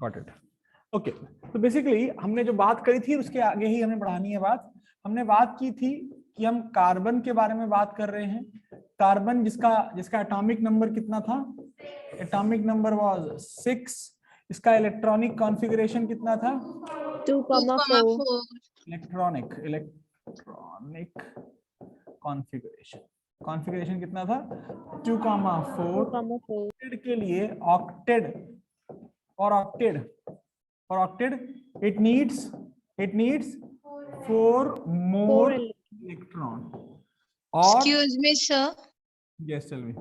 Got it. Okay, तो basically हमने जो बात करी थी उसके आगे ही हमें बढ़ानी है बात। हमने बात की थी कि हम कार्बन के बारे में बात कर रहे हैं। कार्बन जिसका एटॉमिक नंबर कितना था? Atomic number was 6। इसका इलेक्ट्रॉनिक कॉन्फ़िगरेशन कितना था? 2,4 इलेक्ट्रॉनिक कॉन्फ़िगरेशन कितना था? 2,4। 2,4 के लिए octet it needs 4 more electron. और Excuse me, sir. yes, tell me.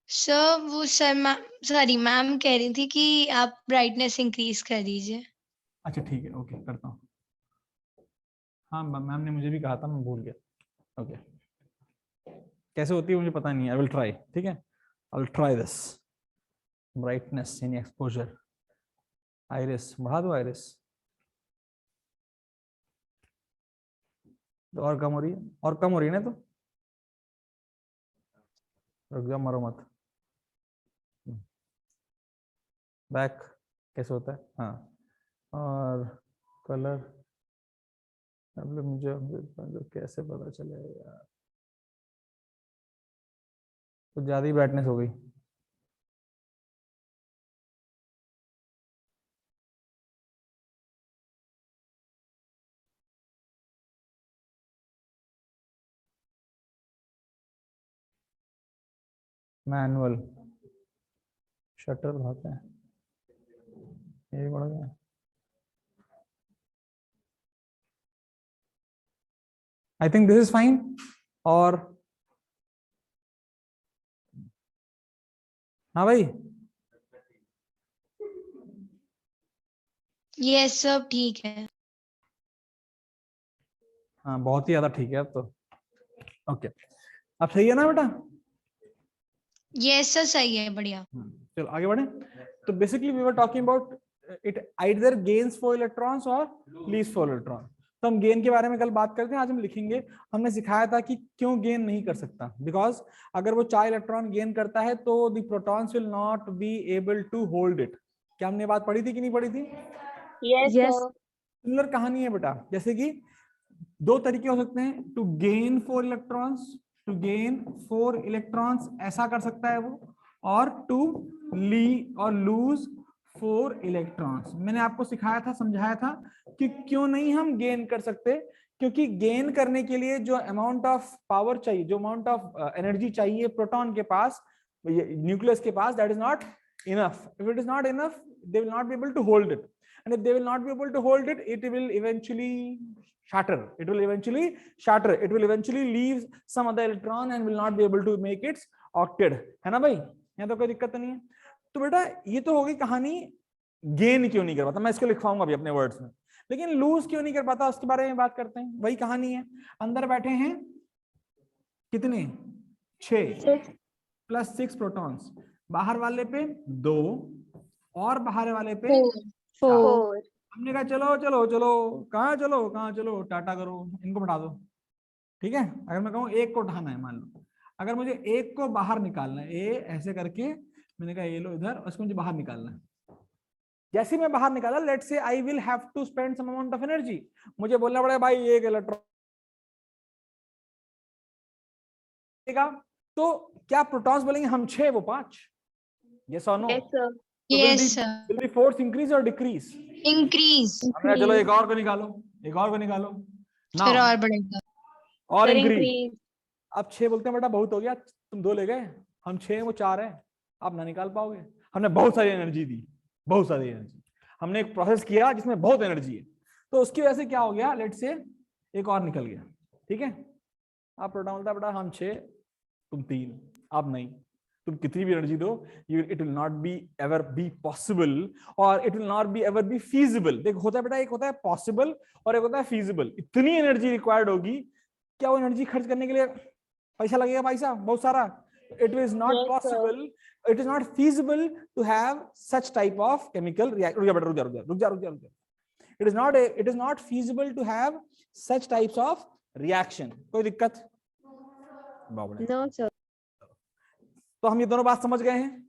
Sir वो सॉरी मैम कह रही थी कि आप ब्राइटनेस इंक्रीज कर दीजिए। अच्छा ठीक है, ओके करता हूँ। हाँ मैम ने मुझे भी कहा था, मैं भूल गया। ओके, कैसे होती है मुझे पता नहीं है। I will try. ठीक है, I will try this. Brightness यानी एक्सपोजर। आइरिस बढ़ा दो, आइरिस तो और कम हो रही है, और कम हो रही है ना, तो रुक जाओ, मरो मत। बैक कैसे होता है? हाँ, और कलर मुझे कैसे पता चलेगा यार? कुछ ज्यादा ही ब्राइटनेस हो गई। मैनुअल शटर बढ़ाते हैं, ये बढ़ गया। I think this is fine. और हाँ भाई, यस सब ठीक है। हाँ बहुत ही ज्यादा ठीक है अब तो। ओके, अब सही है ना बेटा? यस सर सही है, बढ़िया। चलो आगे बढ़े। तो basically we were talking about it either gains 4 electrons और लीज 4 इलेक्ट्रॉन। तो हम गेन के बारे में कल बात करते हैं, आज हम लिखेंगे। हमने सिखाया था कि क्यों गेन नहीं कर सकता, बिकॉज अगर वो 4 इलेक्ट्रॉन गेन करता है तो the protons will not be able to hold it. क्या हमने बात पढ़ी थी कि नहीं पढ़ी थी? Yes, sir. सिमिलर कहानी है बेटा, जैसे कि दो तरीके हो सकते हैं, to gain 4 electrons, to gain 4 electrons ऐसा कर सकता है वो, और टू लूज 4 इलेक्ट्रॉन्स। मैंने आपको सिखाया था, समझाया था कि क्यों नहीं हम गेन कर सकते। क्योंकि गेन करने के लिए जो अमाउंट ऑफ पावर चाहिए, जो अमाउंट ऑफ एनर्जी चाहिए प्रोटॉन के पास, न्यूक्लियस के पास, that is not enough. If it is not enough, they will not be able to hold it, and if they will not be able to hold it, it will eventually shatter. It will eventually leave some other electron and will not be able to make its octet. है ना भाई? यहाँ तो कोई दिक्कत नहीं है। तो बेटा ये तो हो गई कहानी गेन क्यों नहीं कर पाता। मैं इसको लिखवाऊंगा अभी अपने वर्ड्स में, लेकिन लूज क्यों नहीं कर पाता उसके बारे में बात करते हैं। वही कहानी है, अंदर बैठे हैं कितने? 6 प्लस 6 प्रोटॉन्स, बाहर वाले पे 2 और बाहर वाले पे 4। 4. हमने कहा चलो चलो चलो, कहाँ चलो टाटा करो, इनको बढ़ा दो। ठीक है, अगर मैं कहूँ एक को उठाना है, मान लो अगर मुझे एक को बाहर निकालना है, ए ऐसे करके मैंने कहा ये लो इधर, उसको मुझे बाहर निकालना है। जैसे मैं बाहर निकाला, let's say I will have to spend some amount of energy. मुझे बोलना पड़ेगा भाई एक इलेक्ट्रॉन, तो क्या प्रोटॉन्स बोलेंगे हम 6 वो 5? यस और no? Yes, sir. Yes sir will the force increase or decrease? Increase. हमने चलो एक और को निकालो, एक और को निकालो ना, फिर और बढ़ेगा। और Sir, इंक्रीज। increase. अब 6 बोलते हैं बेटा बहुत हो गया, तुम 2 ले गए, हम 6 वो 4 है, आप ना निकाल पाओगे। हमने बहुत सारी एनर्जी दी, बहुत सारी एनर्जी, हमने एक प्रोसेस किया जिसमें बहुत एनर्जी है, तो उसकी वजह से क्या हो गया, लेट से एक और निकल गया। ठीक है, आप प्रोटॉन बोलता बेटा हम 6 तुम 3, अब नहीं, तुम कितनी भी एनर्जी दो, it will not be ever be possible, और it will not be ever be feasible. देख होता है बेटा, एक होता है पॉसिबल और एक होता है फीजिबल। इतनी एनर्जी रिक्वायर्ड होगी, क्या वो एनर्जी खर्च करने के लिए पैसा लगेगा भाई साहब बहुत सारा? It is not Yes, sir. Possible, it is not feasible to have such type of chemical reaction. रुक जा। It is not feasible to have such types of reaction. कोई दिक्कत? No, sir. तो हम ये दोनों बात समझ गए हैं।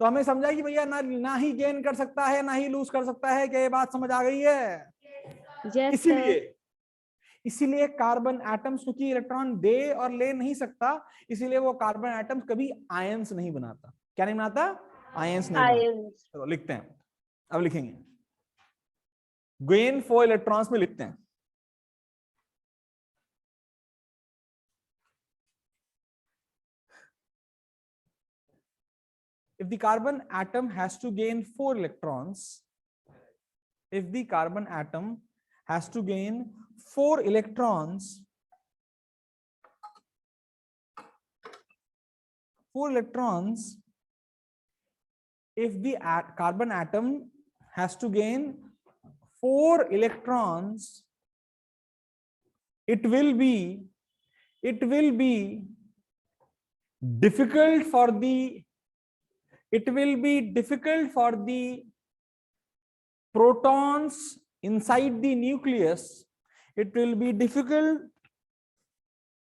तो हमें समझा कि भैया ना ही गेन कर सकता है ना ही लूज कर सकता है। क्या ये बात समझ आ गई है? Yes, इसीलिए sir. इसीलिए कार्बन एटम्स क्योंकि इलेक्ट्रॉन दे और ले नहीं सकता, इसीलिए वो कार्बन एटम्स कभी आयंस नहीं बनाता। क्या नहीं बनाता? आयंस नहीं बनाता। Ions. चलो लिखते हैं, अब लिखेंगे गेन फॉर इलेक्ट्रॉन्स में लिखते हैं if the carbon atom has to gain 4 electrons, if the carbon atom has to gain 4 electrons, 4 electrons, if the carbon atom has to gain 4 electrons, it will be difficult for the protons inside the nucleus. It will be difficult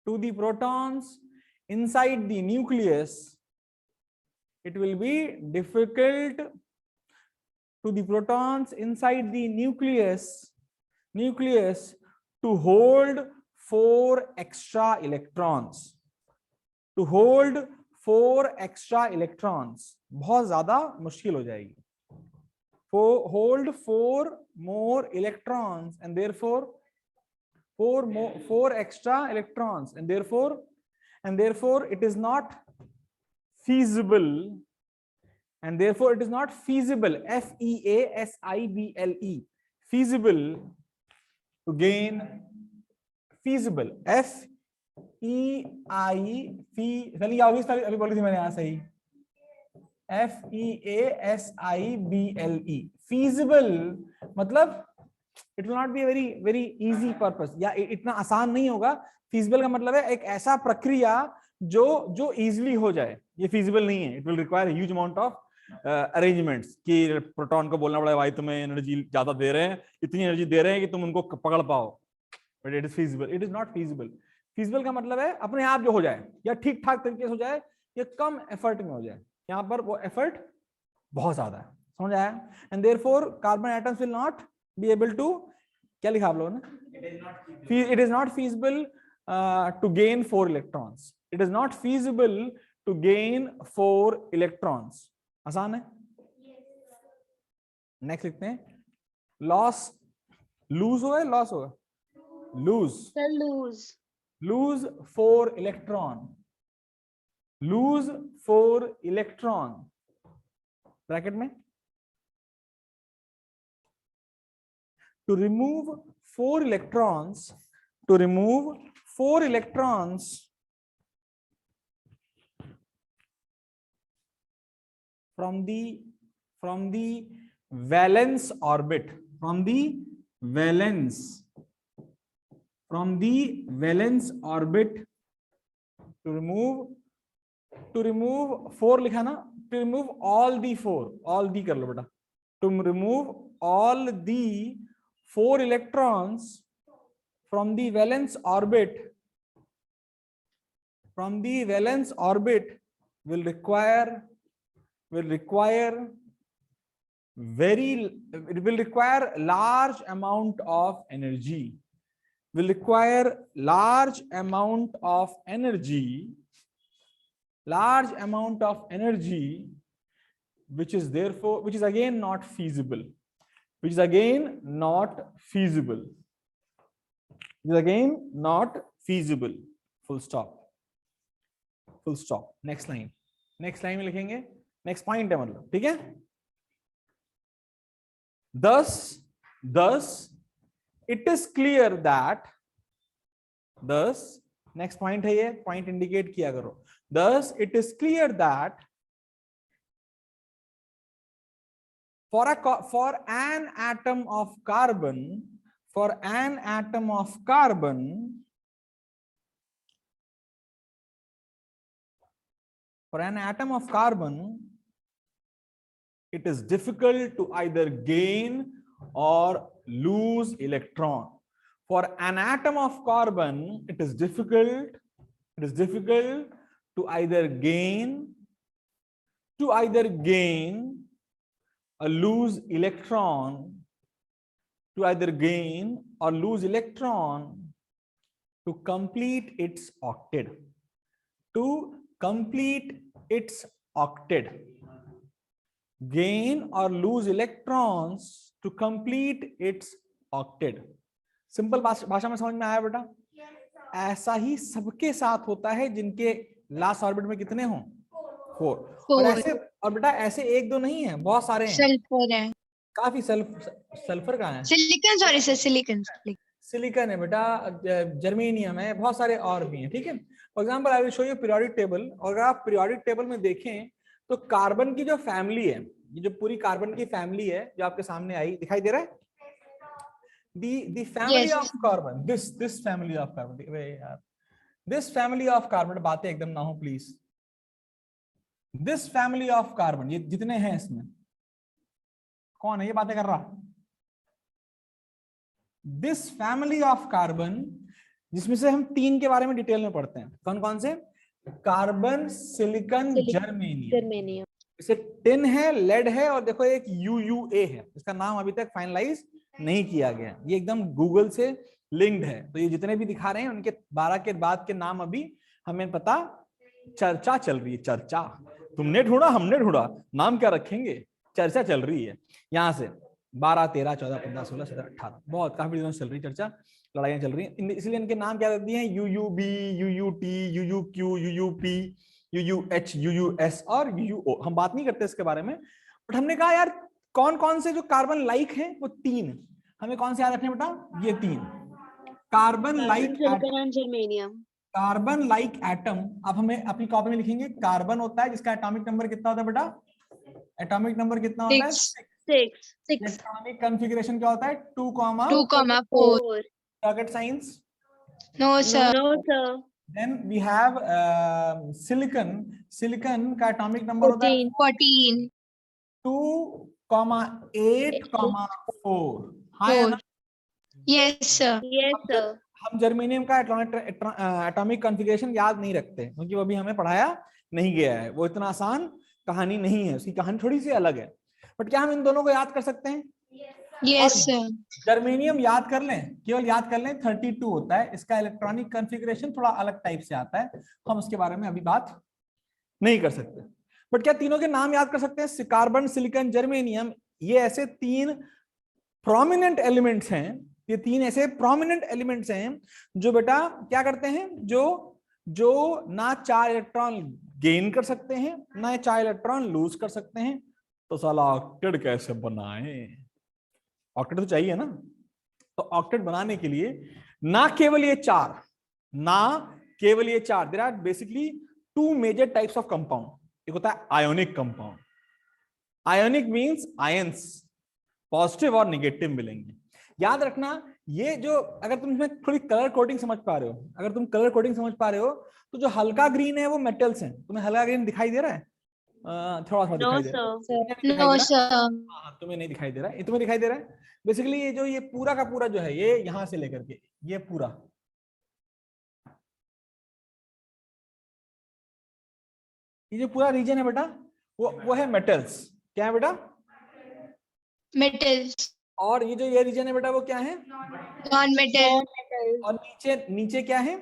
to the protons inside the nucleus. It will be difficult to the protons inside the nucleus to hold 4 extra electrons. To hold 4 extra electrons. बहुत ज्यादा मुश्किल हो जाएगी. Hold 4 more electrons and therefore 4 extra electrons, and therefore it is not feasible, F-E-A-S-I-B-L-E, feasible to gain, feasible, अभी बोली थी मैंने यहाँ सही, F-E-A-S-I-B-L-E, feasible मतलब it will not be a very easy purpose, या इतना आसान नहीं होगा. feasible का मतलब है एक ऐसा प्रक्रिया जो easily हो जाए. ये feasible नहीं है. it will require a huge amount of arrangements कि प्रोटॉन को बोलना पड़ेगा भाई तुम्हें एनर्जी ज्यादा दे रहे हैं, इतनी एनर्जी दे रहे हैं कि तुम उनको पकड़ पाओ. but it is feasible, it is not feasible. feasible का मतलब है अपने आप जो हो जाए या ठीक ठाक तरीके से हो जाए या कम एफर्ट में हो जाए. यहाँ पर वो एफर्ट बहुत ज्यादा है. समझ आया? And therefore carbon atoms will not be able to, क्या लिखा आप लोगों ने? It is not feasible to gain 4 electrons. It is not feasible to gain 4 electrons. आसान है. नेक्स्ट लिखते हैं लॉस. लूज होगा लॉस होगा? Lose. Sir, lose. lose 4 electron. lose 4 electron bracket में. to remove 4 electrons, from the valence orbit, from the valence orbit, to remove 4 लिखा ना, to remove all the 4, all the कर लो बेटा, to remove all the 4 electrons from the valence orbit, will require large amount of energy. Will require large amount of energy, which is again not feasible. Full stop. Next line में लिखेंगे. Next point है मतलब. ठीक है. thus it is clear that, next point है ये, point indicate किया करो. thus it is clear that for an atom of carbon, it is difficult to either gain or lose electron. For an atom of carbon, it is difficult to either gain to either gain or lose electron, to either gain or lose electron to complete its octet, to complete its octet, gain or lose electrons to complete its octet. Simple भाषा में समझ में आया बेटा? ऐसा ही सबके साथ होता है जिनके लास्ट ऑर्बिट में कितने हों, 4। और ऐसे, और बेटा ऐसे एक दो नहीं है, बहुत सारे हैं। सल्फर है, काफी सल्फर का है, silicon, sorry sir, silicon, silicon है बेटा, जर्मेनियम है, बहुत सारे और भी हैं। ठीक है, for example I will show you periodic table. और अगर आप पीरियोडिक टेबल में देखें तो कार्बन की जो फैमिली है, ये जो पूरी कार्बन की फैमिली है जो आपके सामने आई, दिखाई दे रहा है? the family Yes. of carbon, this family of carbon, यार this family of carbon, बातें एकदम ना हो please. this family of carbon, ये जितने हैं इसमें कौन है ये बातें कर रहा? this family of carbon, जिसमें से हम 3 के बारे में डिटेल में पढ़ते हैं। कौन कौन से? Carbon, silicon, germanium. इसे टिन है, लेड है, और देखो एक UUA है, इसका नाम अभी तक फाइनलाइज नहीं किया गया, ये एकदम गूगल से लिंक्ड है। तो ये जितने भी दिखा रहे हैं उनके 12 के बाद के नाम अभी हमें पता, चर्चा चल रही है, चर्चा। तुमने ढूंढा, हमने ढूंढा, नाम क्या रखेंगे, चर्चा चल रही है। यहाँ से 12, 13, 14, 15, 16, 17, 18, बहुत काफी दिनों से चल रही चर्चा, लड़ाइयां चल रही हैं, इसलिए इनके नाम क्या रहती हैं? UUB, UUT, UUQ, UUP, UUH, UUS और UUO। हम बात नहीं करते इसके बारे में, बट हमने कहा यार कौन कौन से जो कार्बन लाइक हैं वो 3, हमें कौन से याद रखने बेटा? ये 3 carbon like, germanium. Carbon like atom. अब हमें अपनी कॉपी में लिखेंगे, कार्बन होता है जिसका एटॉमिक नंबर कितना होता है बेटा? एटॉमिक नंबर कितना होता है? 6। इलेक्ट्रॉनिक कॉन्फ़िगरेशन क्या होता है? 2,4। Rocket science? No sir. No sir. Then we have silicon. Silicon का एटॉमिक नंबर होता है 14। 2,8,4। हाँ या ना? Yes sir. Yes sir. हम जर्मेनियम का एटॉमिक कॉन्फ़िगरेशन याद नहीं रखते क्योंकि वो भी हमें पढ़ाया नहीं गया है, वो इतना आसान कहानी नहीं है, उसकी कहानी थोड़ी सी अलग है। बट क्या हम इन दोनों को याद कर सकते हैं? Yes sir. जर्मेनियम याद कर लें, केवल याद कर लें 32 होता है, इसका इलेक्ट्रॉनिक कॉन्फ़िगरेशन थोड़ा अलग टाइप से आता है, हम उसके बारे में अभी बात नहीं कर सकते। बट क्या तीनों के नाम याद कर सकते हैं? कार्बन, सिलिकॉन, जर्मेनियम, ये ऐसे 3 प्रोमिनेंट एलिमेंट्स हैं, ये 3 ऐसे प्रोमिनेंट एलिमेंट्स हैं जो बेटा क्या करते हैं, जो ना 4 इलेक्ट्रॉन गेन कर सकते हैं ना 4 इलेक्ट्रॉन लूज कर सकते हैं। तो साला ऑक्टेट कैसे बनाएं? ऑक्टेट तो चाहिए ना। तो ऑक्टेट बनाने के लिए ना केवल ये 4, there are basically 2 major types of compound. एक होता है ionic compound, ionic means ions, positive और नेगेटिव मिलेंगे। याद रखना, ये जो, अगर तुम इसमें थोड़ी कलर कोडिंग समझ पा रहे हो, अगर तुम कलर कोडिंग समझ पा रहे हो, तो जो हल्का ग्रीन है वो मेटल्स हैं। तुम्हें हल्का ग्रीन दिखाई दे रहा है? थोड़ा सा दिखाई दे रहा है? No sir. हाँ, तुम्हें नहीं दिखाई दे रहा है, तुम्हें दिखाई दे रहा है। बेसिकली ये जो ये पूरा का पूरा जो है, ये यहां से लेकर के ये पूरा, ये जो पूरा रीजन है बेटा, वो है मेटल्स। क्या है बेटा? मेटल्स। और ये जो ये रीजन है बेटा वो क्या है? Non metal. और नीचे क्या है?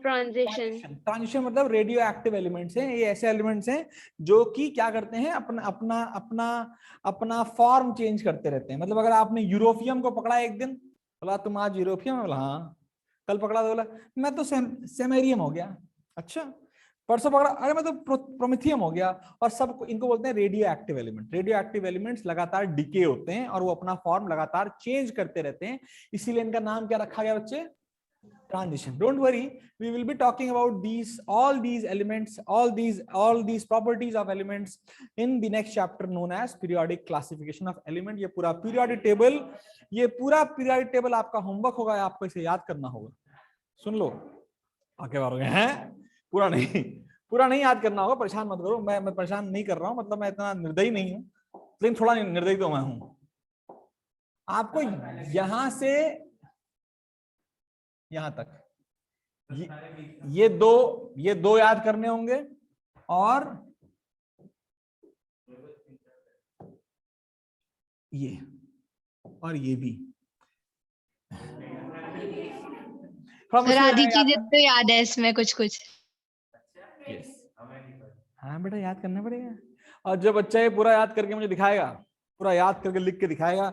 ट्रांजिशन मतलब रेडियो एक्टिव एलिमेंट्स हैं। ये ऐसे एलिमेंट्स हैं जो कि क्या करते हैं, अपना फॉर्म चेंज करते रहते हैं। मतलब अगर आपने यूरोपियम को पकड़ा एक दिन, बोला तुम आज यूरोपियम, बोला हाँ, कल पकड़ा तो बोला मैं तो सेमेरियम हो गया, अच्छा परसों पकड़ा, अरे मैं तो प्रोमिथियम हो गया। और सब इनको बोलते हैं radio active element. Radio active elements लगातार डिके होते हैं और वो अपना फॉर्म लगातार चेंज करते रहते हैं, इसीलिए इनका नाम क्या रखा गया बच्चे? Transition. Don't worry, we will be talking about all these elements, all these properties of elements in the next chapter known as periodic classification of element। ये पूरा periodic table आपका होमवर्क होगा, आपको इसे याद करना होगा। सुन लो, आगे बार हैं, पूरा नहीं याद करना होगा, परेशान मत करो। मैं परेशान नहीं कर रहा हूं, मतलब मैं इतना निर्दयी नहीं हूं, लेकिन थोड़ा निर्दयी तो मैं हूं। आपको यहां से यहां तक ये दो याद करने होंगे, और ये और ये भी। थोड़ा सर मुश्किल आधी है याद चीजें तो याद है इसमें कुछ कुछ। Yes. हाँ बेटा याद करना पड़ेगा। और जब बच्चा ये पूरा याद करके मुझे दिखाएगा, पूरा याद करके लिख के दिखाएगा,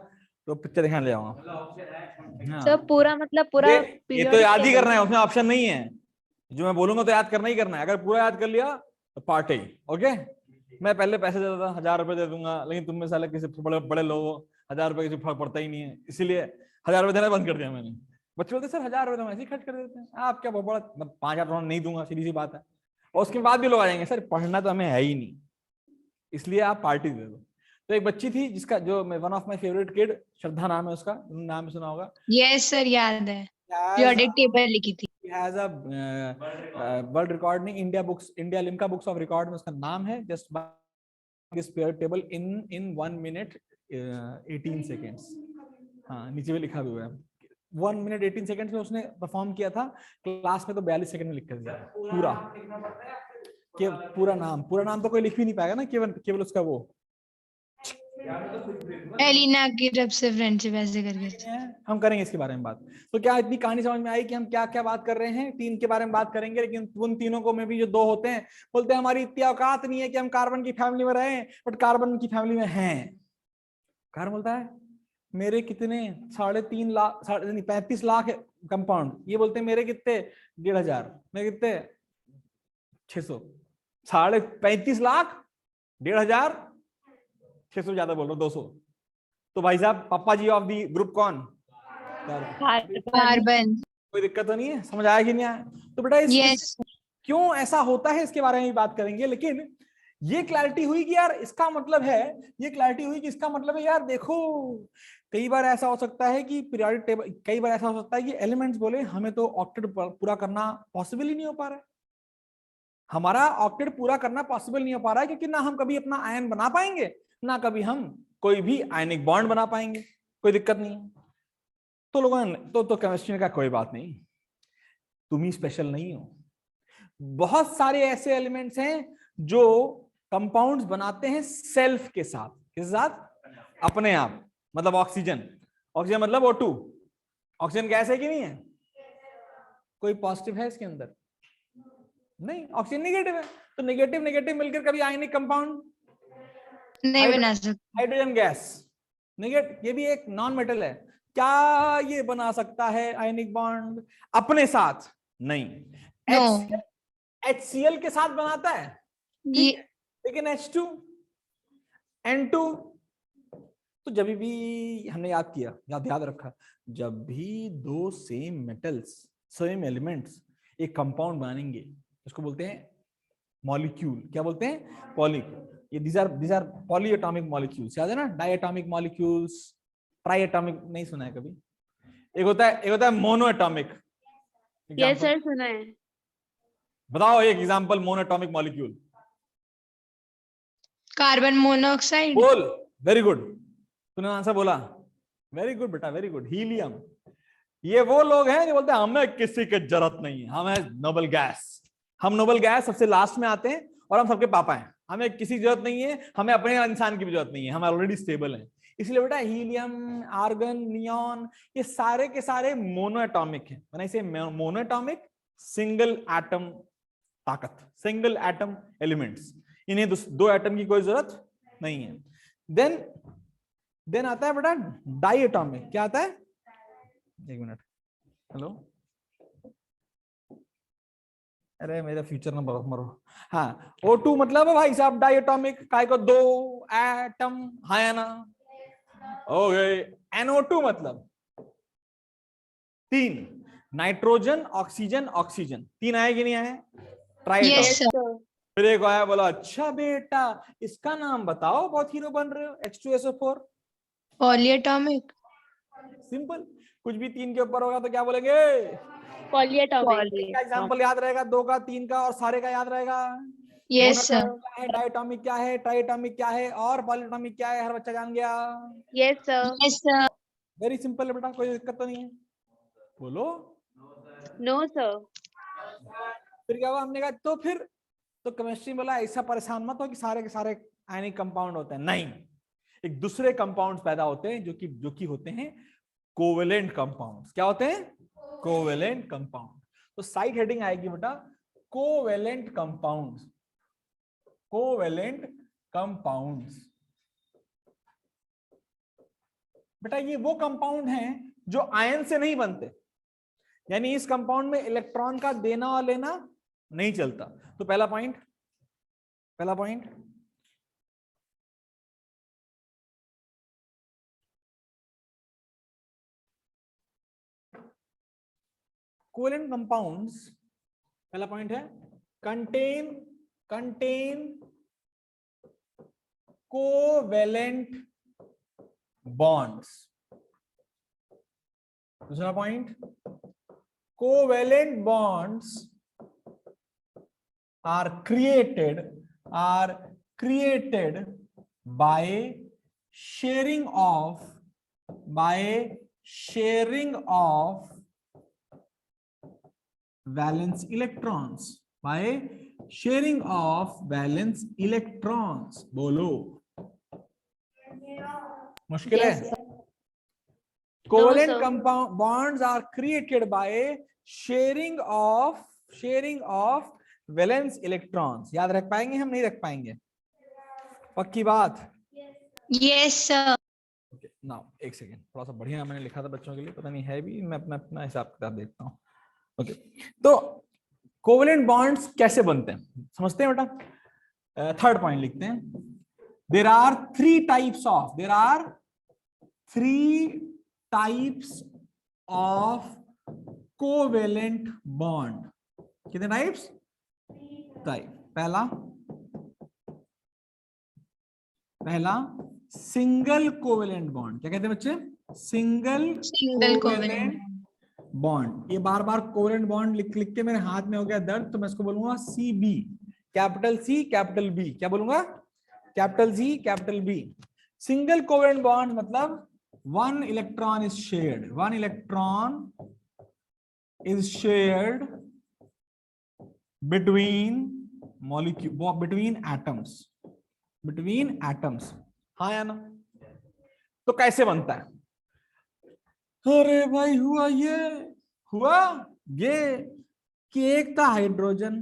तो पिक्चर दिखाने ले आऊंगा। सर पूरा मतलब पूरा ये तो पीरियोडिक याद ही टेबल। करना है, उसमें ऑप्शन नहीं है। जो मैं बोलूंगा तो याद करना ही करना है। अगर पूरा याद कर लिया तो पार्टी। ओके, मैं पहले पैसे देता था, 1000 रुपए दे दूंगा, लेकिन तुम में साले किसी बड़े बड़े लोग 1000 रुपए किसी फर्क पड़ता ही नहीं है, इसीलिए 1000 रुपए देना बंद कर दिया मैंने। बच्चे बोलते सर 1000 रुपए तो हम ऐसे ही खर्च कर देते हैं, आप क्या बहुत बड़ा, 5000 नहीं दूंगा, सीधी सी बात है। और उसके बाद भी लोग आ जाएंगे, सर पढ़ना तो हमें है ही नहीं, इसलिए आप पार्टी दे दो। तो एक बच्ची थी जिसका, जो one of my favourite kid, Shraddha नाम है उसका, नाम सुना होगा। यस सर याद है, पीरियोडिक टेबल लिखी थी। has a वर्ल्ड रिकॉर्ड नहीं, India Limca books of record में उसका नाम है, just this pair table in 1 minute 18 seconds. हाँ नीचे भी लिखा भी हुआ है, 1 मिनट 18 सेकेंड्स में उसने परफॉर्म किया था। क्लास में तो 42 सेकंड में लिख कर दिया पूरा, कि पूरा नाम तो कोई लिख भी नहीं पाएगा ना, केवल उसका वो एलिना की तरफ से फ्रेंडशिप ऐसे करके। हम करेंगे इसके बारे में बात। तो क्या इतनी कहानी समझ में आई कि हम क्या क्या बात कर रहे हैं? 3 के बारे में बात करेंगे, लेकिन उन तीनों को में भी जो 2 होते हैं, बोलते हैं हमारी इतनी औकात नहीं है कि हम कार्बन की फैमिली में रहें, बट कार्बन की फैमिली में हैं। कार्बन बोलता है मेरे कितने 3.5 लाख 35 लाख कंपाउंड, ये बोलते हैं मेरे कितने 1500, मेरे कितने 600, 35 लाख 1500, 600 ज्यादा बोल रहा हूँ, 200। तो भाई साहब पापा जी ऑफ दी ग्रुप कौन? कार्बन। कोई दिक्कत तो नहीं है, समझ आया कि नहीं आया? तो बेटा यस क्यों ऐसा होता है इसके बारे में भी बात करेंगे, लेकिन ये क्लैरिटी हुई कि यार इसका मतलब है, ये क्लैरिटी हुई कि इसका मतलब है यार देखो, कई बार ऐसा हो सकता है कि पीरियोडिक टेबल, कई बार ऐसा हो सकता है कि एलिमेंट्स बोले हमें तो ऑक्टेट पूरा करना पॉसिबल ही नहीं हो पा रहा है, हमारा ऑक्टेट पूरा करना पॉसिबल नहीं हो पा रहा है, क्योंकि ना हम कभी अपना आयन बना पाएंगे, ना कभी हम कोई भी आयनिक बॉन्ड बना पाएंगे। कोई दिक्कत नहीं है। तो लोगों ने तो केमिस्ट्री का कोई बात नहीं, तुम ही स्पेशल नहीं हो। बहुत सारे ऐसे एलिमेंट्स हैं जो कंपाउंड्स बनाते हैं सेल्फ के साथ, किसके साथ? अपने आप। मतलब ऑक्सीजन मतलब O2, ऑक्सीजन गैस है कि नहीं है? कोई पॉजिटिव है इसके अंदर? नहीं, ऑक्सीजन नेगेटिव है, तो नेगेटिव नेगेटिव मिलकर कभी आयनिक कंपाउंड नहीं बना सकते। हाइड्रोजन गैस नेगेटिव, ये भी एक नॉन मेटल है, क्या ये बना सकता है आयनिक बॉन्ड अपने साथ? नहीं। नो HCl के साथ बनाता है, ये लेकिन H2 N2, तो जब भी हमने याद किया, याद रखा, जब भी 2 सेम मेटल्स, सेम एलिमेंट्स एक कंपाउंड बनाएंगे, उसको बोलते हैं मॉलिक्यूल। क्या बोलते हैं? पॉलीक्यूल। ये these are पॉलीएटॉमिक मॉलिक्यूल्स, याद है ना? डायएटॉमिक मॉलिक्यूल्स, ट्राइएटॉमिक नहीं सुना है कभी? एक होता है मोनोएटॉमिक। यस सर सुना है। बताओ एक example monoatomic molecule. Carbon monoxide. बोल, वेरी गुड, तूने आंसर बोला, वेरी गुड बेटा, वेरी गुड। हीलियम। ये वो लोग हैं जो बोलते हैं हमें किसी की जरूरत नहीं है, हमें नोबल गैस, हम नोबल गैस सबसे लास्ट में आते हैं और हम सबके पापा हैं, हमें किसी जरूरत नहीं है, हमें अपने इंसान की भी जरूरत नहीं है, हम ऑलरेडी स्टेबल हैं। इसलिए बेटा हीलियम, आर्गन, नियॉन, ये सारे के सारे मोनोएटॉमिक हैं। मैंने इसे मोनोएटॉमिक, सिंगल एटम ताकत, सिंगल एटम एलिमेंट्स, इन्हें 2 एटम की कोई जरूरत नहीं है। देन आता है बेटा डाइएटॉमिक। क्या आता है? एक मिनट, हेलो, अरे मेरा फ्यूचर ना बहुत मरो। हाँ, O2 मतलब भाई साहब डाइएटॉमिक, काय को 2 एटम है ना, हो गए। NO2 मतलब 3, नाइट्रोजन, ऑक्सीजन, ऑक्सीजन, 3 आए कि नहीं आए? ट्राइएटॉमिक। Yes sir. फिर एक आया, बोला अच्छा बेटा इसका नाम बताओ, बहुत हीरो बन रहे हो, H2SO4। पॉलीएटॉमिक। सिंपल, कुछ भी 3 के ऊपर होगा तो क्या बोलेंगे? पॉलीएटॉमिक। का एग्जांपल याद रहेगा, 2 का, 3 का और सारे का याद रहेगा। Yes sir. क्या है, डायटॉमिक क्या है, ट्राइएटॉमिक क्या है, और पॉलीएटॉमिक क्या है? हर बच्चा जान गया। Yes sir. Yes sir. Very simple है बेटा, कोई दिक्कत तो नहीं है। बोलो। No sir. फिर क्या हुआ? हमने कहा तो फिर तो केमिस्ट्री बोला ऐसा परेशान मत हो कि सारे के सारे आयनिक कंपाउंड होते हैं, नहीं, एक दूसरे कंपाउंड्स पैदा होते हैं जो कि होते हैं कोवेलेंट कंपाउंड्स। क्या होते हैं? Covalent compound. तो साइड हेडिंग आएगी बेटा कोवेलेंट कंपाउंड्स। कोवेलेंट कंपाउंड्स बेटा ये वो कंपाउंड हैं जो आयन से नहीं बनते, यानी इस कंपाउंड में इलेक्ट्रॉन का देना और लेना नहीं चलता। तो पहला पॉइंट कोवेलेंट कंपाउंड्स, पहला पॉइंट है कंटेन कोवेलेंट बॉन्ड्स। दूसरा point, covalent bonds are created by sharing of valence electrons, by sharing of valence electrons। बोलो, मुश्किल है? Yes, sir. Covalent sir. compound bonds are created by sharing of valence electrons. याद रख पाएंगे हम? नहीं रख पाएंगे? पक्की बात? Yes sir. ओके नाउ एक सेकेंड, थोड़ा सा बढ़िया मैंने लिखा था बच्चों के लिए, पता नहीं है भी, मैं अपना हिसाब किताब देखता हूँ। ओके तो कोवेलेंट बॉन्ड्स कैसे बनते हैं समझते हैं बेटा। थर्ड पॉइंट लिखते हैं, there are three types of covalent bond. कितने टाइप्स? पहला सिंगल कोवेलेंट बॉन्ड। क्या कहते हैं बच्चे? Single covalent bond. ये बार बार कोवेलेंट बॉन्ड लिख के मेरे हाथ में हो गया दर्द, तो मैं इसको बोलूंगा CB, capital C capital B। क्या बोलूंगा? Capital C capital B। Single covalent bond मतलब one electron is shared between atoms। हाँ या ना? तो कैसे बनता है? अरे भाई हुआ ये कि एक था हाइड्रोजन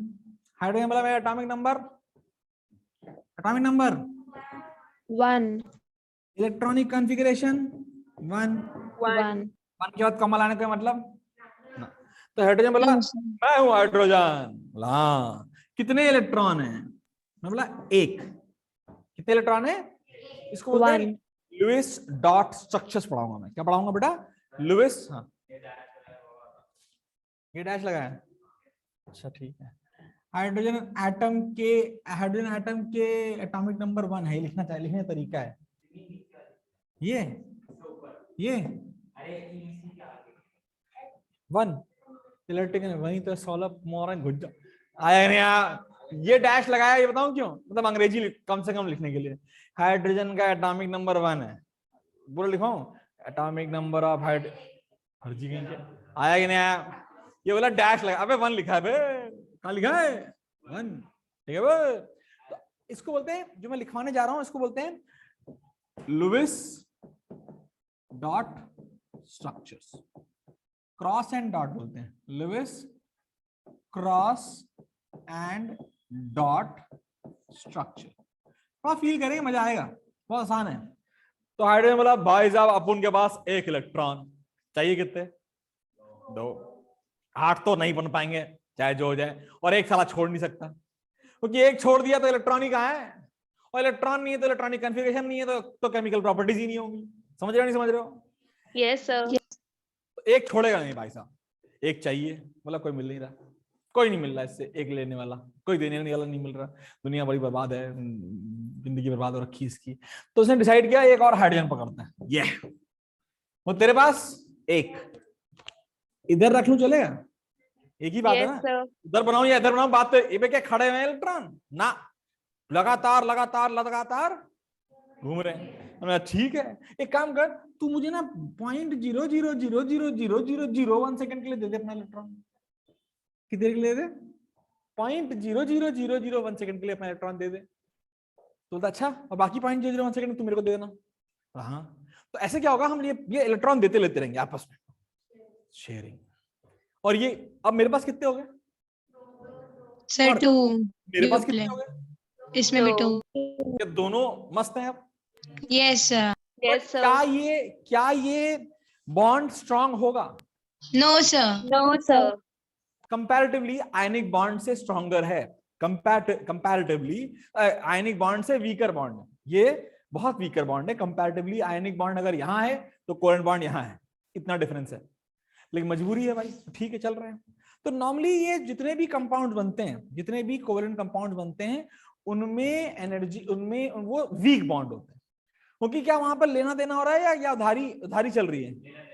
मतलब एटॉमिक नंबर 1 इलेक्ट्रॉनिक कॉन्फ़िगरेशन 1 के बाद कॉमा लाने का मतलब ना। तो हाइड्रोजन बोला मैं हूं हाइड्रोजन। हाँ कितने इलेक्ट्रॉन हैं? मैं बोला एक। कितने इलेक्ट्रॉन है? इसको बोलते हैं लुईस डॉट स्ट्रक्चर्स। पढ़ाऊंगा मैं। क्या पढ़ाऊंगा बेटा? लुईस। हाँ ये डैश लगा है, अच्छा ठीक है। हाइड्रोजन एटम के एटॉमिक नंबर 1 है, लिखने का तरीका है ये 1 इलेक्ट्रिकल वहीं तो 16 मोरन घुस आया नहीं। ये डैश लगाया, ये बताऊं क्यों? मतलब अंग्रेजी कम से कम लिखने के लिए। हाइड्रोजन का एटॉमिक नंबर 1 है, बोलो लिखाऊं एटॉमिक नंबर ऑफ हाइड्रोजन। आया कि नहीं आया? ये बोला डैश लगा, अबे 1 लिखा है बे, कहां लिखा है? 1, ठीक है बे। तो इसको बोलते हैं, जो मैं लिखवाने जा रहा हूं इसको बोलते हैं Lewis dot structures. Cross and dot बोलते हैं, Lewis cross and dot structure. थोड़ा फील करेंगे, मजा आएगा, बहुत आसान है। तो हाइड्रोजन बोला भाई साहब अपन के पास 1 इलेक्ट्रॉन चाहिए, कितने? 2। 8 तो नहीं बन पाएंगे चाहे जो हो जाए, और एक साला छोड़ नहीं सकता, क्योंकि एक छोड़ दिया तो इलेक्ट्रॉन ही कहाँ है, और इलेक्ट्रॉन नहीं है तो इलेक्ट्रॉनिक कॉन्फ़िगरेशन नहीं है, तो केमिकल प्रॉपर्टीज ही नहीं होंगी। समझ रहे हो नहीं समझ रहे हो? Yes sir. तो एक छोड़ेगा नहीं भाई साहब, एक चाहिए। बोला कोई मिल नहीं रहा, कोई नहीं मिल रहा इससे एक लेने वाला, कोई देने वाला नहीं मिल रहा, दुनिया बड़ी बर्बाद है, जिंदगी बर्बाद हो रखी इसकी। तो उसने डिसाइड किया एक और हाइड्रोजन पकड़ता है। ये वो तेरे पास एक, इधर रख लूं चलेगा? एक ही बात है ना, इधर बनाऊं या इधर बनाऊं, बात तो ये क्या खड़े हुए इलेक्ट्रॉन ना, लगातार लगातार लगातार घूम रहे हैं। ठीक है एक काम कर, तू मुझे ना 0.000000001 सेकंड के लिए दे दे अपना इलेक्ट्रॉन। कितने देर के लिए दे? 0.00001 सेकंड के लिए अपना इलेक्ट्रॉन दे दे। तो अच्छा, और बाकी 0.001 सेकंड तू मेरे को दे देना। हाँ, तो ऐसे क्या होगा, हम ये इलेक्ट्रॉन देते लेते रहेंगे आपस में, शेयरिंग। और ये अब मेरे पास कितने हो गए सर और 2 मेरे पास कितने हो गए, इसमें भी 2। ये दोनों मस्त हैं अब। Yes sir. Yes, sir. क्या ये बॉन्ड स्ट्रांग होगा? No sir. No, sir. Comparatively ionic bond से स्ट्रॉन्गर है, कंपैरेटिवली आयनिक बॉन्ड से वीकर बॉन्ड है, ये बहुत वीकर बॉन्ड है कंपैरेटिवली। आयनिक बॉन्ड अगर यहाँ है तो कोवेलेंट बॉन्ड यहाँ है, इतना डिफरेंस है, लेकिन मजबूरी है भाई, ठीक है चल रहे हैं। तो नॉर्मली ये जितने भी कंपाउंड बनते हैं, जितने भी कोवेलेंट कंपाउंड बनते हैं, उनमें एनर्जी, उनमें वो वीक बॉन्ड होते हैं, क्योंकि क्या वहां पर लेना देना हो रहा है या उधारी उधारी चल रही है।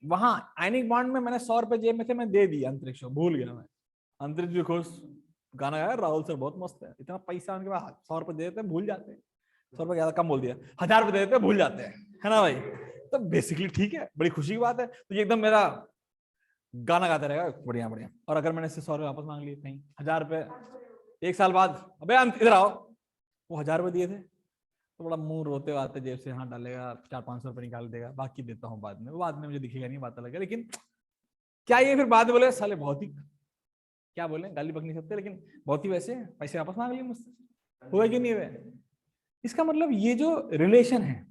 वहां आयनिक बॉन्ड में मैंने 100 रुपए जेब में थे, मैं दे दिया अंतरिक्ष को, भूल गया मैं। अंतरिक्ष भी खुश, गाना गाया राहुल सर बहुत मस्त है, इतना पैसा उनके पास, 100 रुपए दे देते हैं भूल जाते हैं, 100 रुपए ज्यादा कम बोल दिया, 1000 रुपए दे देते हैं भूल जाते हैं, है ना भाई। तो बेसिकली ठीक है, बड़ी खुशी की बात है। तो ये एकदम मेरा गाना गाता रहेगा, बढ़िया बढ़िया। और अगर मैंने इससे 100 रुपए वापस मांग लिए कहीं, 1000 रुपए 1 साल बाद, अबे इधर आओ, वो 1000 रुपए दिए थे, तो बड़ा मुंह रोते हुए आते जेब से हाथ डालेगा, 400-500 रुपए निकाल देगा, बाकी देता हूँ बाद में, वो बाद में मुझे दिखेगा नहीं, बात अलग है। लेकिन क्या ये फिर बाद में बोले साले बहुत ही, क्या बोले, गाली बक नहीं सकते, लेकिन बहुत ही वैसे पैसे वापस मांग लिए मुझसे, हुआ कि नहीं हुआ? इसका मतलब ये जो रिलेशन है,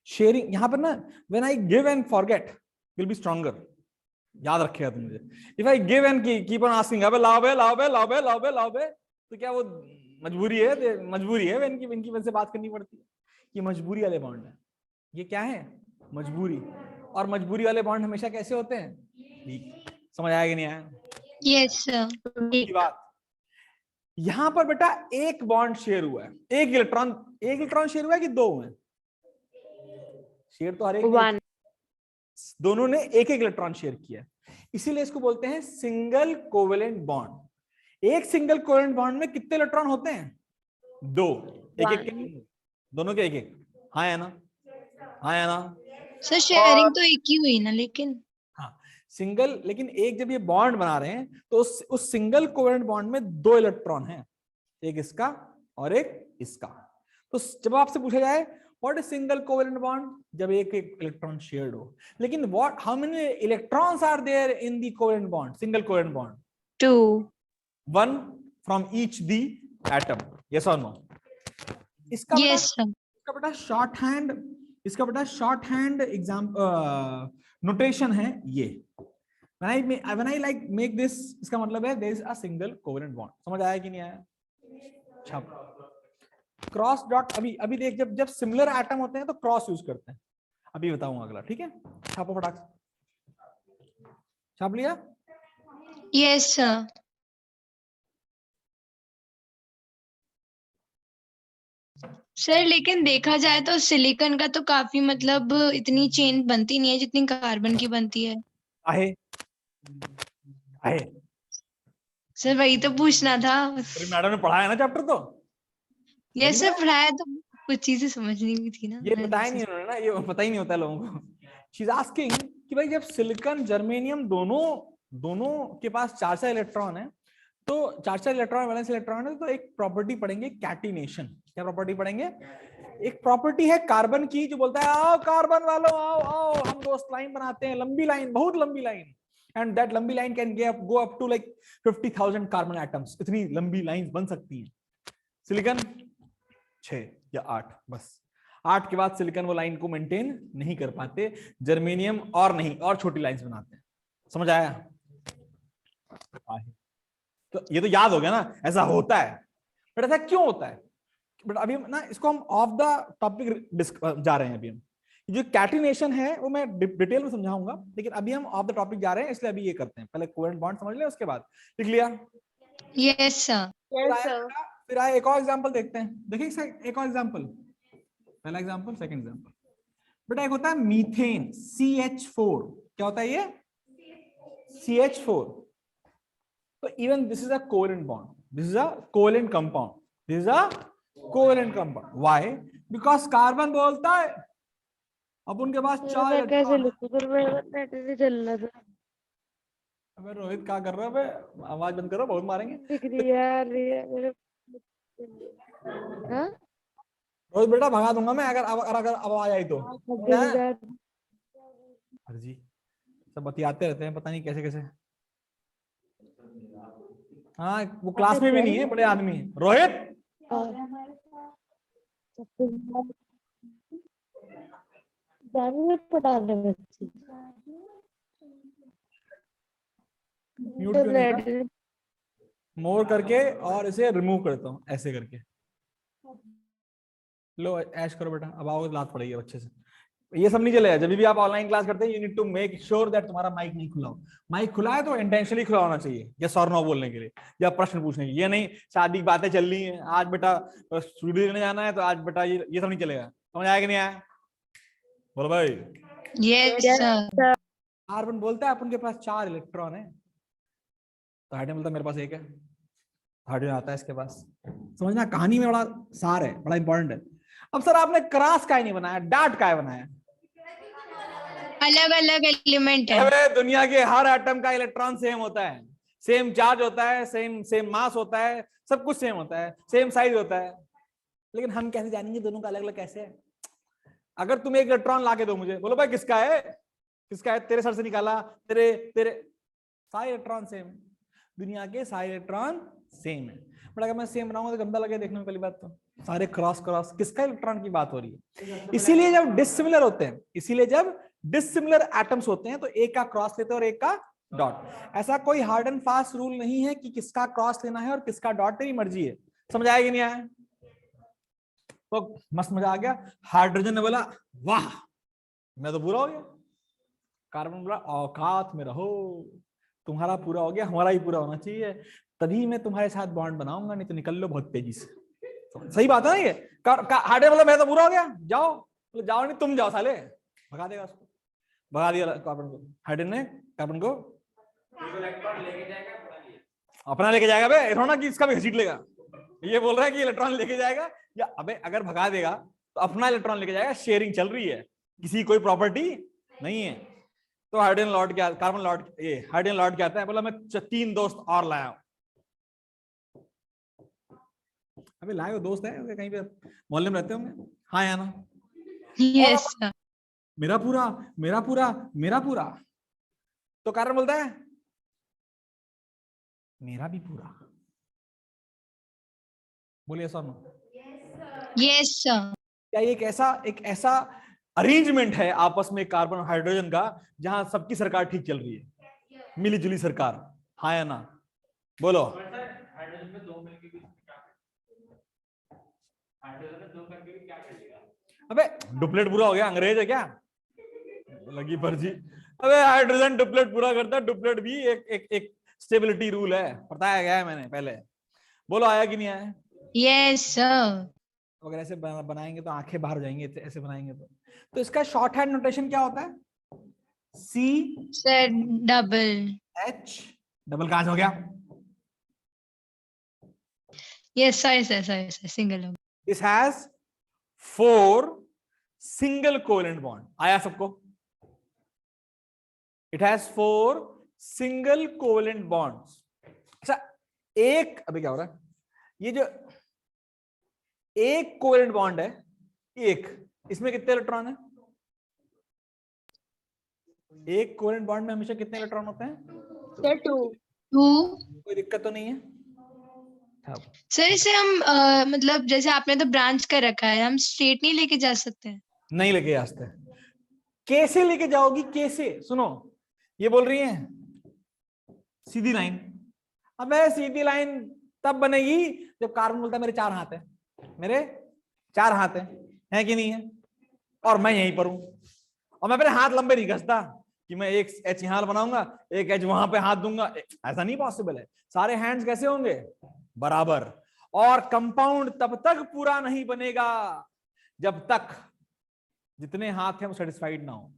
शेयरिंग, यहाँ पर ना, when I give and forget will be stronger, याद रखेगा तुम मुझे। If I give and keep on asking, अबे लाओ बे लाओ बे लाओ बे लाओ बे लाओ बे, तो क्या वो मजबूरी है? मजबूरी है, इनकी वजह से बात करनी पड़ती है। ये मजबूरी वाले बॉन्ड है, ये क्या है, मजबूरी। और मजबूरी वाले बॉन्ड हमेशा कैसे होते हैं, ठीक, समझ आया कि नहीं आया? Yes sir. बात यहां पर बेटा एक बॉन्ड शेयर हुआ है, एक इलेक्ट्रॉन शेयर हुआ है कि दो हुए? शेयर तो हर एक ने, 1. दोनों ने एक एक इलेक्ट्रॉन शेयर किया है, इसीलिए इसको बोलते हैं सिंगल कोवेलेंट बॉन्ड। एक सिंगल कोवेलेंट बॉन्ड में कितने इलेक्ट्रॉन होते हैं? 2, एक एक के, दोनों के एक एक, हाँ है ना, हाँ है ना सर शेयरिंग तो एक ही हुई ना, लेकिन हाँ सिंगल, लेकिन एक जब ये बॉन्ड बना रहे हैं तो उस सिंगल कोवेलेंट बॉन्ड में 2 इलेक्ट्रॉन हैं, एक इसका और एक इसका। तो जब आपसे पूछा जाए what is single covalent bond, जब एक एक इलेक्ट्रॉन शेयर्ड हो, लेकिन what how many electrons are there in the covalent bond, single covalent bond? 2. 1 from each the atom, yes और नो? इसका यस सर। बेटा शॉर्ट हैंड एग्जाम नोटेशन है ये। when I like make this, इसका मतलब है there is a single covalent bond। समझ आया कि नहीं आया? छाप क्रॉस डॉट, अभी देख, जब सिमिलर एटम होते हैं तो क्रॉस यूज करते हैं, अभी बताऊंगा अगला, ठीक है? छापो फटाक से, छाप लिया? Yes sir. सर लेकिन देखा जाए तो सिलिकॉन का तो काफी मतलब इतनी चेन बनती नहीं है जितनी कार्बन की बनती है। आहे आहे सर वही तो पूछना था। तेरी मैडम ने पढ़ाया ना चैप्टर तो? यस सर, पढ़ाया तो कुछ चीजें समझनी भी थी ना। ये बताया नहीं उन्होंने ना, ये पता ही नहीं होता लोगों को। शी इज आस्किंग कि भाई जब सिलिकॉन जर्मेनियम दोनों के पास 4 इलेक्ट्रॉन है, तो 4 इलेक्ट्रॉन वैलेंस इलेक्ट्रॉन है, तो एक प्रॉपर्टी पढ़ेंगे कैटिनेशन। क्या प्रॉपर्टी पढ़ेंगे? एक प्रॉपर्टी है कार्बन की जो बोलता है आओ कार्बन वालों आओ आओ, हम दोस्त लाइन बनाते हैं, लंबी लाइन, बहुत लंबी लाइन, एंड दैट लंबी line can go up to like 50,000 carbon atoms, इतनी लंबी लाइन बन सकती है। सिलिकॉन 6 या 8, बस 8 के बाद सिलिकॉन वो लाइन को मेंटेन नहीं कर पाते, जर्मेनियम और नहीं, और छोटी लाइंस बनाते हैं। समझ आया? तो ये तो याद हो गया ना, ऐसा होता है। बट ऐसा क्यों होता है? बट अभी ना इसको हम ऑफ द टॉपिक जा रहे हैं। अभी हम जो कैटिनेशन है वो मैं डिटेल में समझाऊंगा, लेकिन अभी हम ऑफ द टॉपिक जा रहे हैं, इसलिए अभी ये करते हैं, पहले कोवेलेंट बॉन्ड समझ लें, उसके बाद लिख लिया? Yes sir. Yes, sir. फिर आए एक और एग्जांपल देखते हैं, देखिए एक और एग्जांपल, पहला एग्जांपल, सेकंड एग्जांपल। बेटा एक होता है मीथेन CH4, क्या होता है ये? CH4। तो even this is a covalent bond, this is a covalent compound, this is a covalent compound. Why? Because carbon बोलता है अब उनके पास 4 इलेक्ट्रॉन। चल रहा था। अबे रोहित क्या कर रहा है? अबे आवाज बंद करो, बहुत मारेंगे। दिख रही है यार, ये मेरे। हाँ? रोज बेटा भगा दूंगा मैं अगर अब आ जाए तो। जी सब बतियाते रहते हैं, पता नहीं कैसे कैसे। हाँ वो क्लास में भी नहीं है, बड़े आदमी है। रोहित म्यूट क्यों नहीं था? मोर करके और इसे रिमूव करता हूँ ऐसे करके। लो ऐश करो बेटा, अब आओगे लात पड़ेगी अच्छे से। ये सब नहीं चलेगा। जब भी आप ऑनलाइन क्लास करते हैं you need to make sure that तुम्हारा माइक नहीं खुला हो। माइक खुला है तो इंटेंशनली खुला होना चाहिए, यस और नो बोलने के लिए या प्रश्न पूछने के लिए। ये नहीं शादी की बातें चल रही है, आज बेटा स्टूडियो देखने जाना है तो आज बेटा ये सब नहीं चलेगा। समझ आया कि नहीं आया? बोलो भाई। Yes sir. कार्बन बोलता है अपन के पास 4 इलेक्ट्रॉन है, तो हाइड्रोजन बोलता है मेरे पास 1 है। हाइड्रोजन आता है इसके पास। समझना कहानी में बड़ा सार है, बड़ा इंपॉर्टेंट है। अब सर आपने क्रॉस का नहीं बनाया, डॉट का बनाया। अलग अलग एलिमेंट है। अबे दुनिया के हर एटम का इलेक्ट्रॉन सेम होता है, सेम चार्ज होता है, सेम सेम मास होता है, सब कुछ सेम होता है, सेम साइज होता है। लेकिन हम कैसे जानेंगे दोनों का अलग अलग कैसे है? अगर तुम एक इलेक्ट्रॉन ला के दो मुझे, बोलो भाई किसका है, किसका है, तेरे सर से निकाला, तेरे तेरे सारे इलेक्ट्रॉन सेम। दुनिया के सारे इलेक्ट्रॉन सेम है। बट अगर मैं सेम बनाऊंगा तो गंदा लगेगा देखने में। पहली बात तो सारे क्रॉस क्रॉस, किसका इलेक्ट्रॉन की बात हो रही है? इसीलिए जब डिसिमिलर होते हैं, इसीलिए जब डिसिमिलर एटम्स होते हैं तो एक का क्रॉस लेते हैं और एक का डॉट। ऐसा कोई हार्ड एंड फास्ट रूल नहीं है कि किसका क्रॉस लेना है और किसका डॉट, तेरी मर्जी है। समझ आया कि नहीं आया? तो मस्त मजा आ गया। हाइड्रोजन ने बोला वाह मैं तो पूरा हो गया। कार्बन बोला औकात में रहो, तुम्हारा पूरा हो गया, हमारा ही पूरा होना चाहिए, तभी मैं तुम्हारे साथ बॉन्ड बनाऊंगा, नहीं तो निकल लो बहुत तेजी से। सही बात है ना ये? हाइड्रोजन बोला मैं तो पूरा हो गया, जाओ। जाओ नहीं तुम जाओ साले, भगा देगा उसको। भगा दिया कार्बन को। हाइड्रोजन ने कार्बन को अपना लेके जाएगा। बे थोड़ा कि इसका भी घसीट लेगा। ये बोल रहा है कि इलेक्ट्रॉन लेके जाएगा, या अबे अगर भगा देगा तो अपना इलेक्ट्रॉन लेके जाएगा। शेयरिंग चल रही है, किसी कोई प्रॉपर्टी नहीं है। तो हाइड्रोजन लौट क्या, कार्बन लौट, ये हाइड्रोजन लौट क्या आता है, बोला मैं 3 दोस्त और लाया हूं। अबे लाए हो दोस्त है कहीं पे मोहल्ले में रहते होंगे, हाँ या ना? Yes sir. मेरा पूरा मेरा पूरा मेरा पूरा। तो कार्बन बोलता है मेरा भी पूरा। बोलिए सर। Yes sir. क्या ये एक ऐसा अरेंजमेंट है आपस में कार्बन और हाइड्रोजन का जहां सबकी सरकार ठीक चल रही है, मिली जुली सरकार, हाँ या ना? बोलो। हाइड्रोजन में 2 मिलके भी हाइड्रोजन में 2 करके भी क्या करेगा? अबे डुप्लेट पूरा हो गया, अंग्रेज है क्या? लगी फर्जी। अबे हाइड्रोजन डुप्लेट पूरा करता है, डुप्लेट भी एक स्टेबिलिटी रूल है, बताया गया है मैंने पहले। बोलो आया कि नहीं आया? Yes sir. अगर ऐसे बनाएंगे तो आंखें बाहर जाएंगे, ऐसे बनाएंगे तो इसका शॉर्ट हैंड नोटेशन क्या होता है? सी सर डबल। एच डबल कहां से हो गया? यस सर सिंगल हो। This has 4 single covalent bond. आया सबको? It has 4 single covalent bonds. अच्छा एक, अभी क्या हो रहा है, ये जो एक कोवेलेंट बॉन्ड है, एक, इसमें कितने इलेक्ट्रॉन है? एक कोवेलेंट बॉन्ड में हमेशा कितने इलेक्ट्रॉन होते हैं? 2। कोई दिक्कत तो नहीं है? सर इसे हम मतलब जैसे आपने तो ब्रांच कर रखा है, हम स्ट्रेट नहीं लेके जा सकते? नहीं लेके जा सकते। कैसे लेके जाओगी? कैसे? सुनो, ये बोल रही है सीधी लाइन। अब सीधी लाइन तब बनेगी जब कार्बन बोलता है मेरे 4 हाथ है, मेरे 4 हाथ है कि नहीं है, और मैं यहीं पर हूं, और मैं अपने हाथ लंबे नहीं घसता कि मैं एक एच यहां बनाऊंगा, एक एच वहां पे हाथ दूंगा। ऐसा नहीं पॉसिबल है। सारे हैंड्स कैसे होंगे? बराबर। और कंपाउंड तब तक पूरा नहीं बनेगा जब तक जितने हाथ हैं वो सेटिस्फाइड ना हो।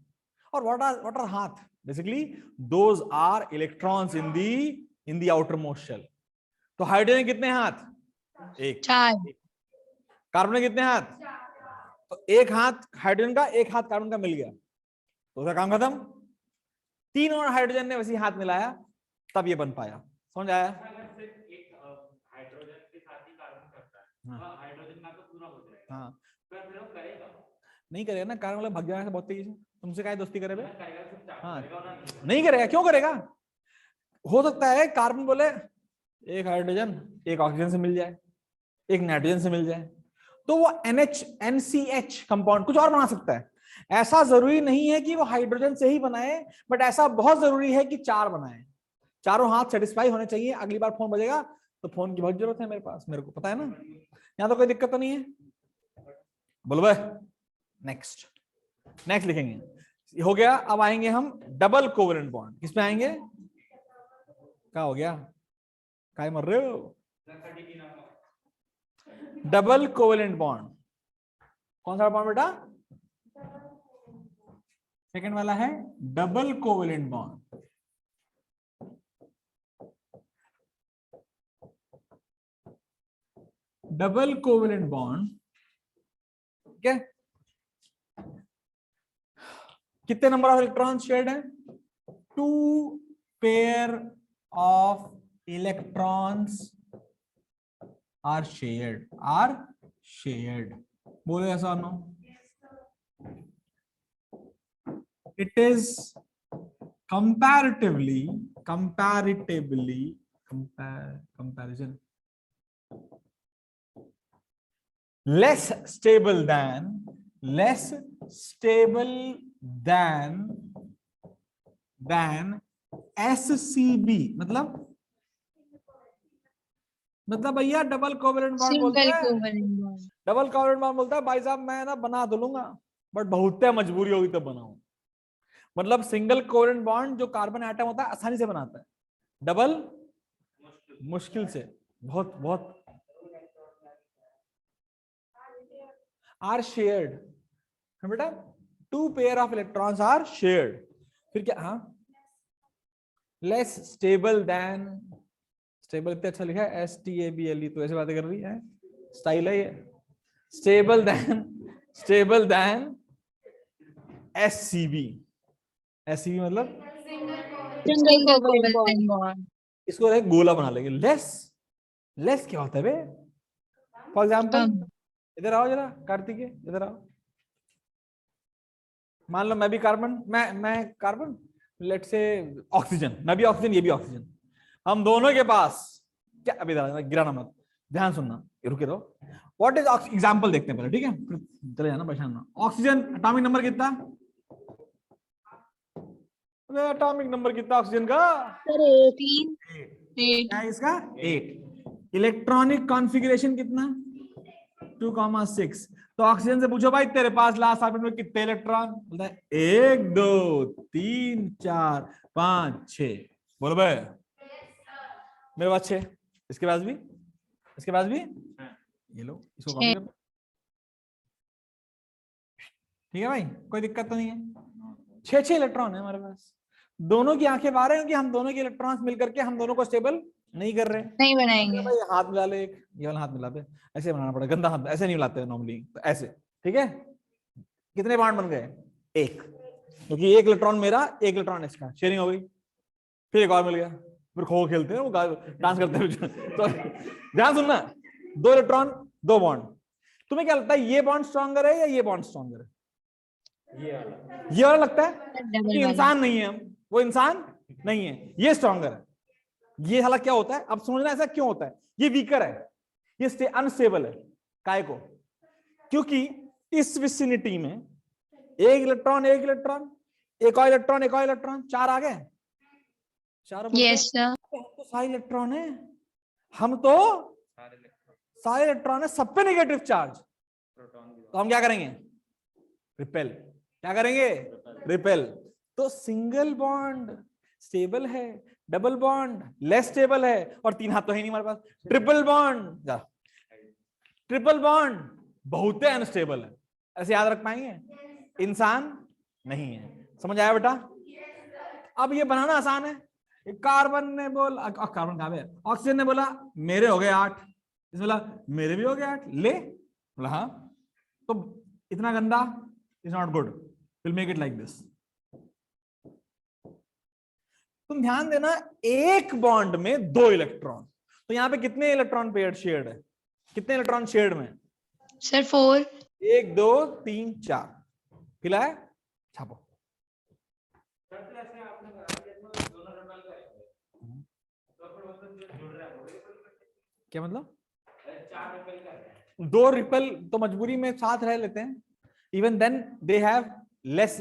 और व्हाट आर हाथ? Basically those are electrons in the outermost shell. तो हाइड्रोजन कितने हाथ? 1। 4। कार्बन के कितने हाथ? तो 1 हाथ हाइड्रोजन का, 1 हाथ कार्बन का मिल गया, तो उसका काम खत्म। 3 और हाइड्रोजन ने वैसे हाथ मिलाया तब ये बन पाया। समझ आया? हाइड्रोजन के साथ ही कार्बन करता है, हाइड्रोजन का तो पूरा हो जाएगा। हाँ, नहीं करेगा ना, कार्बन वाला भाग जाएगा बहुत तेजी से, तुमसे क्या दोस्ती करे बे? हाँ नहीं करेगा, क्यों करेगा? हो सकता है कार्बन बोले एक हाइड्रोजन एक ऑक्सीजन से मिल जाए, एक नाइट्रोजन से मिल जाए, तो वो NCH कंपाउंड कुछ और बना सकता है। ऐसा जरूरी नहीं है कि वो हाइड्रोजन से ही बनाए, बट ऐसा बहुत जरूरी है कि 4 बनाए, चारों हाथ सेटिस्फाई होने चाहिए। अगली बार फोन बजेगा तो फोन की बहुत जरूरत है मेरे पास, मेरे को पता है ना, यहाँ तो कोई दिक्कत तो नहीं है। बोलो भाई, नेक्स्ट लिखेंगे, हो गया। अब आएंगे हम डबल कोवेलेंट बॉन्ड, किसमें आएंगे? क्या हो गया, काय मर रहे हो? डबल कोवेलेंट बॉन्ड, कौन सा बॉन्ड बेटा? सेकंड वाला है double covalent bond. Double covalent bond, ठीक है, कितने नंबर ऑफ इलेक्ट्रॉन शेयर्ड है? 2 pair of electrons are shared, बोलो ऐसा no? It is comparison less stable than SCB। मतलब भैया डबल कोवेलेंट बॉन्ड बोलता सिंगल है, covalent bond. Double covalent bond बोलता है भाई साहब मैं ना बना तो लूंगा, बट बहुत मजबूरी होगी तब बनाऊं। मतलब सिंगल कोवेलेंट बॉन्ड जो कार्बन एटम होता है आसानी से बनाता है, डबल मुश्किल से, बहुत बहुत। आर शेयर्ड है बेटा, 2 pair of electrons are shared. फिर क्या? हाँ, लेस स्टेबल देन, स्टेबल इतना अच्छा लिखा है STABLE, तो ऐसे बातें कर रही है, स्टाइल है ये। स्टेबल देन SCB मतलब सिंगल कोवेलेंट बॉन्ड। इसको एक गोला बना लेंगे। लेस क्या होता है बे? फॉर एग्जाम्पल इधर आओ जरा, कार्तिक इधर आओ, मान लो मैं भी कार्बन, मैं कार्बन, लेट से ऑक्सीजन, मैं भी ऑक्सीजन, ये भी ऑक्सीजन, हम दोनों के पास क्या, अभी गिराना मत, ध्यान सुनना, रुके रहो। व्हाट इज एग्जांपल देखते हैं पहले, ठीक है, फिर चले जाना, परेशान ना। ऑक्सीजन एटॉमिक नंबर कितना? एटॉमिक नंबर कितना ऑक्सीजन का? 3 क्या है इसका? 8। इलेक्ट्रॉनिक कॉन्फ़िगरेशन कितना? 2,6। तो ऑक्सीजन से पूछो भाई तेरे पास लास्ट ऑर्बिट में कितने इलेक्ट्रॉन? बोलता है 1 2 3 4 5 6। बोलो भाई, मेरे पास 6, इसके पास भी, ये लो इसको कॉपी कर, ठीक है भाई, कोई दिक्कत तो नहीं है। 6 इलेक्ट्रॉन है हमारे पास, दोनों की आंखें बाहर हैं कि हम दोनों के इलेक्ट्रॉन्स मिलकर के हम दोनों को स्टेबल नहीं कर रहे, नहीं बनाएंगे। भाई हाथ मिला ले, ये वाला हाथ मिला दे, ऐसे बनाना पड़ेगा, गंदा हाथ ऐसे नहीं मिलाते नॉर्मली, तो ऐसे, ठीक है। कितने बॉन्ड बन गए? 1, क्योंकि 1 इलेक्ट्रॉन मेरा 1 इलेक्ट्रॉन इसका, शेयरिंग हो गई। फिर एक और मिल गया, फिर खो खेलते हैं वो डांस करते हैं तो ध्यान सुनना, 2 इलेक्ट्रॉन 2 बॉन्ड। तुम्हें क्या लगता है ये बॉन्ड स्ट्रॉन्गर है या ये बॉन्ड स्ट्रॉन्गर है? ये वाला लगता है कि इंसान नहीं है हम, वो इंसान नहीं है, ये स्ट्रॉन्गर है। ये साला क्या होता है, अब समझना ऐसा क्यों होता है, ये वीकर है, ये अनस्टेबल है। काय को? क्योंकि इस विसिनिटी में 1 इलेक्ट्रॉन 1 इलेक्ट्रॉन, एक और इलेक्ट्रॉन 4 आ गए, चारों यस सर। हम तो सारे इलेक्ट्रॉन है, हम तो सारे इलेक्ट्रॉन है, सब पे नेगेटिव चार्ज, तो हम क्या करेंगे? रिपेल। क्या करेंगे? रिपेल। तो सिंगल बॉन्ड स्टेबल है, डबल बॉन्ड लेस स्टेबल है, और 3 हाथ तो है नहीं हमारे पास। ट्रिपल बॉन्ड बहुत अनस्टेबल है। ऐसे याद रख पाएंगे? इंसान नहीं है। समझ आया बेटा? अब ये बनाना आसान है। कार्बन ने बोला, कार्बन कहां है, ऑक्सीजन ने बोला मेरे हो गए 8, इसने बोला मेरे भी हो गए 8, ले, बोला हाँ, तो इतना गंदा is not good, will make it like this. तुम ध्यान देना, एक बॉन्ड में 2 इलेक्ट्रॉन, तो यहाँ पे कितने इलेक्ट्रॉन पेयर शेयर्ड है? कितने इलेक्ट्रॉन शेयर्ड में? सर 4। 1 2 3 4 फिला है, छापो। क्या मतलब? 2 रिपल तो मजबूरी में साथ रह लेते हैं, even then they have less,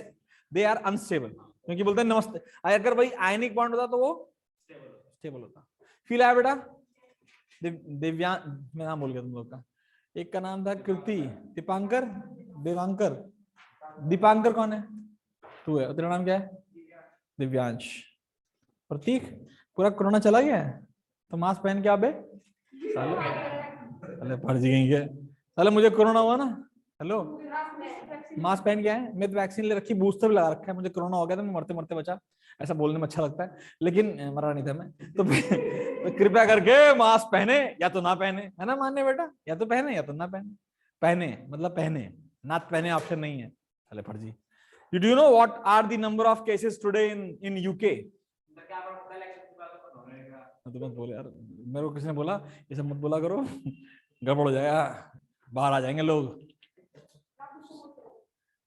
they are unstable, क्योंकि बोलते हैं नमस्ते, अगर भाई आयनिक बॉन्ड होता तो वो स्टेबल होता। फील आया बेटा? दिव्यांग, मैं नाम बोल गया तुम लोग का, एक का नाम था कृति, दीपांकर, देवांकर, दीपांकर कौन है? तू है, तेरा नाम क्या है? दिव्यांश। प्रतीक, पूरा कोरोना चला गया है तो मास्क पहन के आबे साले फर्ज गई है साले, मुझे कोरोना हुआ ना, हेलो मास्क पहन के आए, मैं तो वैक्सीन ले रखी, बूस्टर भी लगा रखा है, मुझे कोरोना हो गया था, मैं मरते मरते बचा, ऐसा बोलने में अच्छा लगता है लेकिन मरा नहीं था मैं तो, तो कृपया करके मास्क पहने या तो ना पहने, है ना मान्य बेटा, या तो पहने या तो ना पहने, पहने मतलब पहने, ना पहने ऑप्शन नहीं है साले फर्जी। Do you know what are the number of cases today in UK? तो मत बोल यार, मेरे को किसी ने बोला ये सब मत बोला करो, गड़बड़ हो जाएगा, बाहर आ जाएंगे लोग,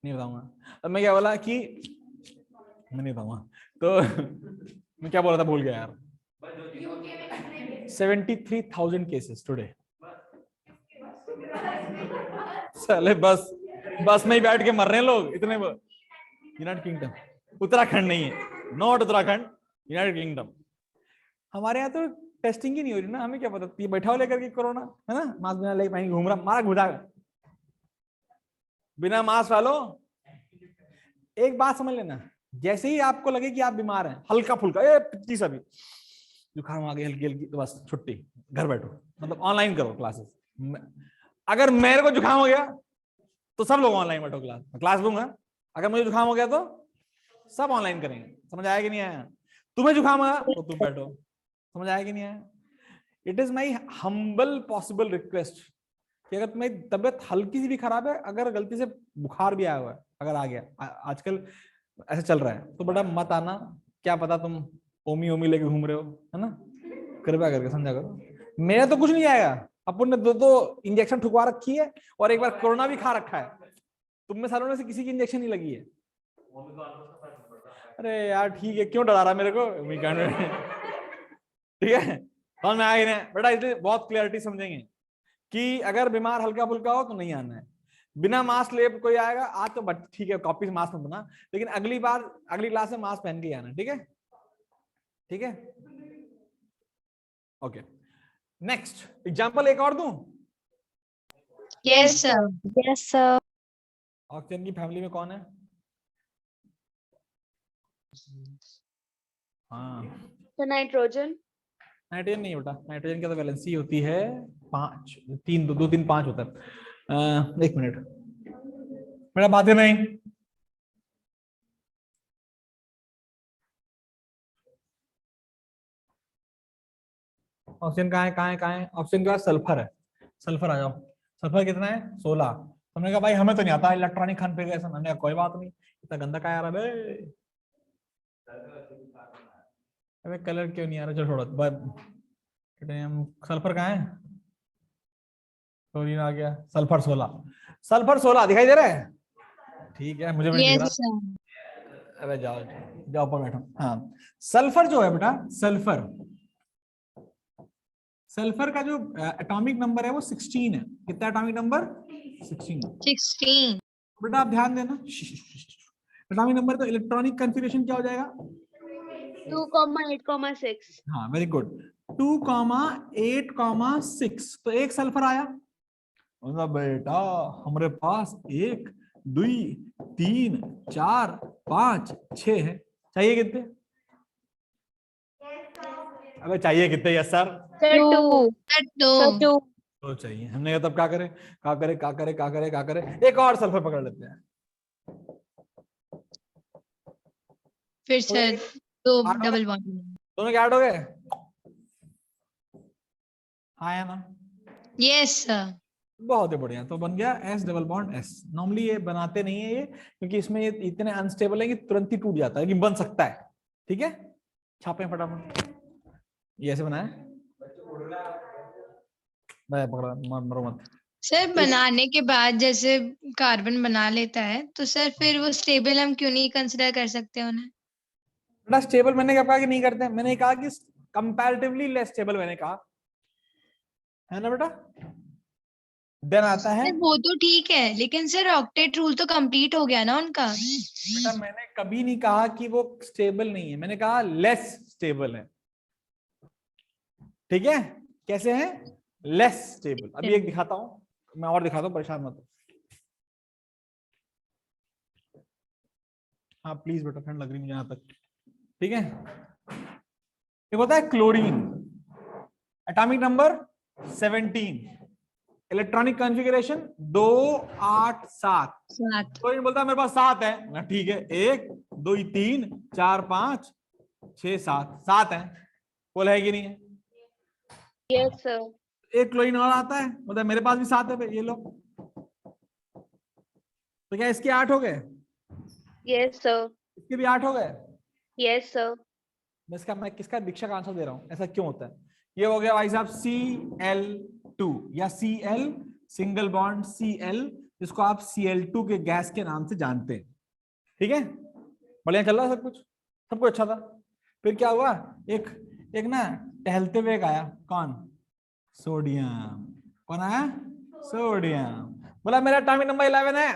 नहीं बताऊंगा। अब मैं क्या बोला कि मैं नहीं बताऊंगा, तो मैं क्या बोला था भूल गया यार। 73,000 केसेस टुडे। साले बस में ही बैठ के मर रहे हैं लोग इतने। यूनाइटेड किंगडम, उत्तराखंड नहीं है, नॉट उत्तराखंड, यूनाइटेड किंगडम। हमारे यहाँ तो टेस्टिंग ही नहीं हो रही ना, हमें क्या पता, ये बैठा हो लेकर के कोरोना, है ना, मास्क बिना लेके पहन घूम रहा, मारा घुटा बिना मास्क वालों। एक बात समझ लेना, जैसे ही आपको लगे कि आप बीमार हैं, हल्का फुल्का पिछली सभी जुकाम आ गई हल्की हल्की, तो बस छुट्टी, घर बैठो, मतलब ऑनलाइन करो क्लासेस। अगर मेरे को जुकाम हो गया तो सब लोग ऑनलाइन बैठो, क्लास लूंगा। अगर मुझे जुकाम हो गया तो सब ऑनलाइन करेंगे। समझ आया कि नहीं आया? तुम्हें जुकाम आया तो तुम बैठो। समझ आया कि नहीं आया? It is my humble possible request कि अगर तुम्हारी तबियत हल्की सी भी खराब है, अगर गलती से बुखार भी आया हुआ है, अगर आ गया, आजकल ऐसे चल रहा है, तो बड़ा मत आना, क्या पता तुम ओमी ओमी लेके घूम रहे हो, है ना, कृपया करके समझा करो। मेरा तो कुछ नहीं आएगा, अपन ने 2 इंजेक्शन ठुकवा रखी है और एक बार कोरोना भी खा रखा है, तुम में सालों में से किसी की इंजेक्शन नहीं लगी है। अरे यार ठीक है, क्यों डरा रहा मेरे को, ठीक है, समझ में आया नहीं बेटा? इसलिए बहुत क्लियरिटी समझेंगे कि अगर बीमार हल्का फुल्का हो तो नहीं आना है। बिना मास्क ले कोई आएगा आज तो ठीक है, कॉपी से मास्क मत बना, लेकिन अगली बार अगली क्लास में मास्क पहन के आना, ठीक है? ठीक है, ओके। नेक्स्ट एग्जांपल एक और दूं? Yes sir. Yes sir. Oxygen की फैमिली में कौन है? हाँ, तो नाइट्रोजन। नाइट्रोजन नहीं बेटा, नाइट्रोजन की तो वैलेंसी होती है 5, 3 2 3 5 होता है। 1 मिनट मेरा बातें नहीं, ऑक्सीजन कहाँ है, कहाँ है, कहाँ है? ऑक्सीजन के बाद सल्फर है, सल्फर आ जाओ। सल्फर कितना है? 16। हमने कहा भाई हमें तो नहीं आता इलेक्ट्रॉनिक खान पे गए, हमने कहा कोई बात नहीं, इतना गंदा क्या आ रहा है, अबे कलर क्यों नहीं आ रहा, चलो छोड़ो। सल्फर कहाँ है? क्लोरीन आ गया, सल्फर 16, सल्फर 16 दिखाई दे रहा है? ठीक है, मुझे भी नहीं दिख यस रहा। सर। अबे जाओ जाओ ऊपर बैठो। हाँ, सल्फर जो है बेटा, सल्फर, सल्फर का जो एटॉमिक नंबर है वो 16 है। कितना एटॉमिक नंबर? 16। 16। बेटा आप ध्यान देना, एटॉमिक नंबर तो इलेक्ट्रॉनिक कॉन्फ़िगरेशन क्या हो जाएगा? 2,8,6। हाँ वेरी गुड, 2,8,6। तो एक सल्फर आया, बेटा हमारे पास 1 2 3 4 5 6 है, चाहिए कितने? अबे चाहिए कितने? Yes sir, 2। सर 2। तो चाहिए। हमने कहा तब क्या करें, क्या करें, क्या करें, क्या करें, क्या करें? एक और सल्फर पकड़ लेते हैं। फिर सर 2 आठ हो गए? Double bond. दोनों के 8 हो गए? हाँ या ना? Yes sir. बहुत ही बढ़िया, तो बन गया S double bond S। Normally ये बनाते नहीं है ये, क्योंकि इसमें ये इतने अनस्टेबल है कि तुरंत ही टूट जाता है, लेकिन बन सकता है। ठीक है, छापे फटाफट। ये ऐसे बनाया, मैं पकड़ा, मरो मत। सर बनाने के बाद जैसे कार्बन बना लेता है तो सर फिर वो स्टेबल हम क्यों नहीं कंसिडर कर सकते उन्हें? बेटा स्टेबल मैंने क्या कहा कि नहीं करते, मैंने कहा कि कंपैरेटिवली लेस स्टेबल, मैंने कहा है ना बेटा। देन आता है, सर वो तो ठीक है लेकिन सर ऑक्टेट रूल तो कंप्लीट हो गया ना उनका। बेटा मैंने कभी नहीं कहा कि वो स्टेबल नहीं है, मैंने कहा लेस स्टेबल है। ठीक है, कैसे हैं? Less stable. अभी एक दिखाता हूं, मैं और दिखाता हूं, परेशान मत हो। हाँ प्लीज बेटा, ठंड लग रही मुझे यहाँ तक। ठीक है, ये होता है chlorine, atomic number 17, electronic configuration 287। 7। Chlorine बोलता है मेरे पास 7 है ना, ठीक है, 1 2 3 4 5 6 7, 7 है, बोल है कि नहीं है? Yes, sir. एक क्लोरीन और आता है, बोलता है मेरे पास भी 7 है भाई, ये लो। तो क्या इसके 8 हो गए? Yes, sir. इसके भी 8 हो गए। Yes, sir. मैं किसका दीक्षा का आंसर दे रहा हूं, ऐसा क्यों होता है? ये हो गया भाई साहब Cl2 या Cl सिंगल बॉन्ड Cl, जिसको आप Cl2 के गैस के नाम से जानते हैं। ठीक है, बढ़िया चल रहा है सब कुछ, सब कुछ अच्छा था। फिर क्या हुआ, एक एक ना टहलते हुए एक आया, कौन? सोडियम। कौन आया? सोडियम। बोला मेरा एटॉमिक नंबर 11 है।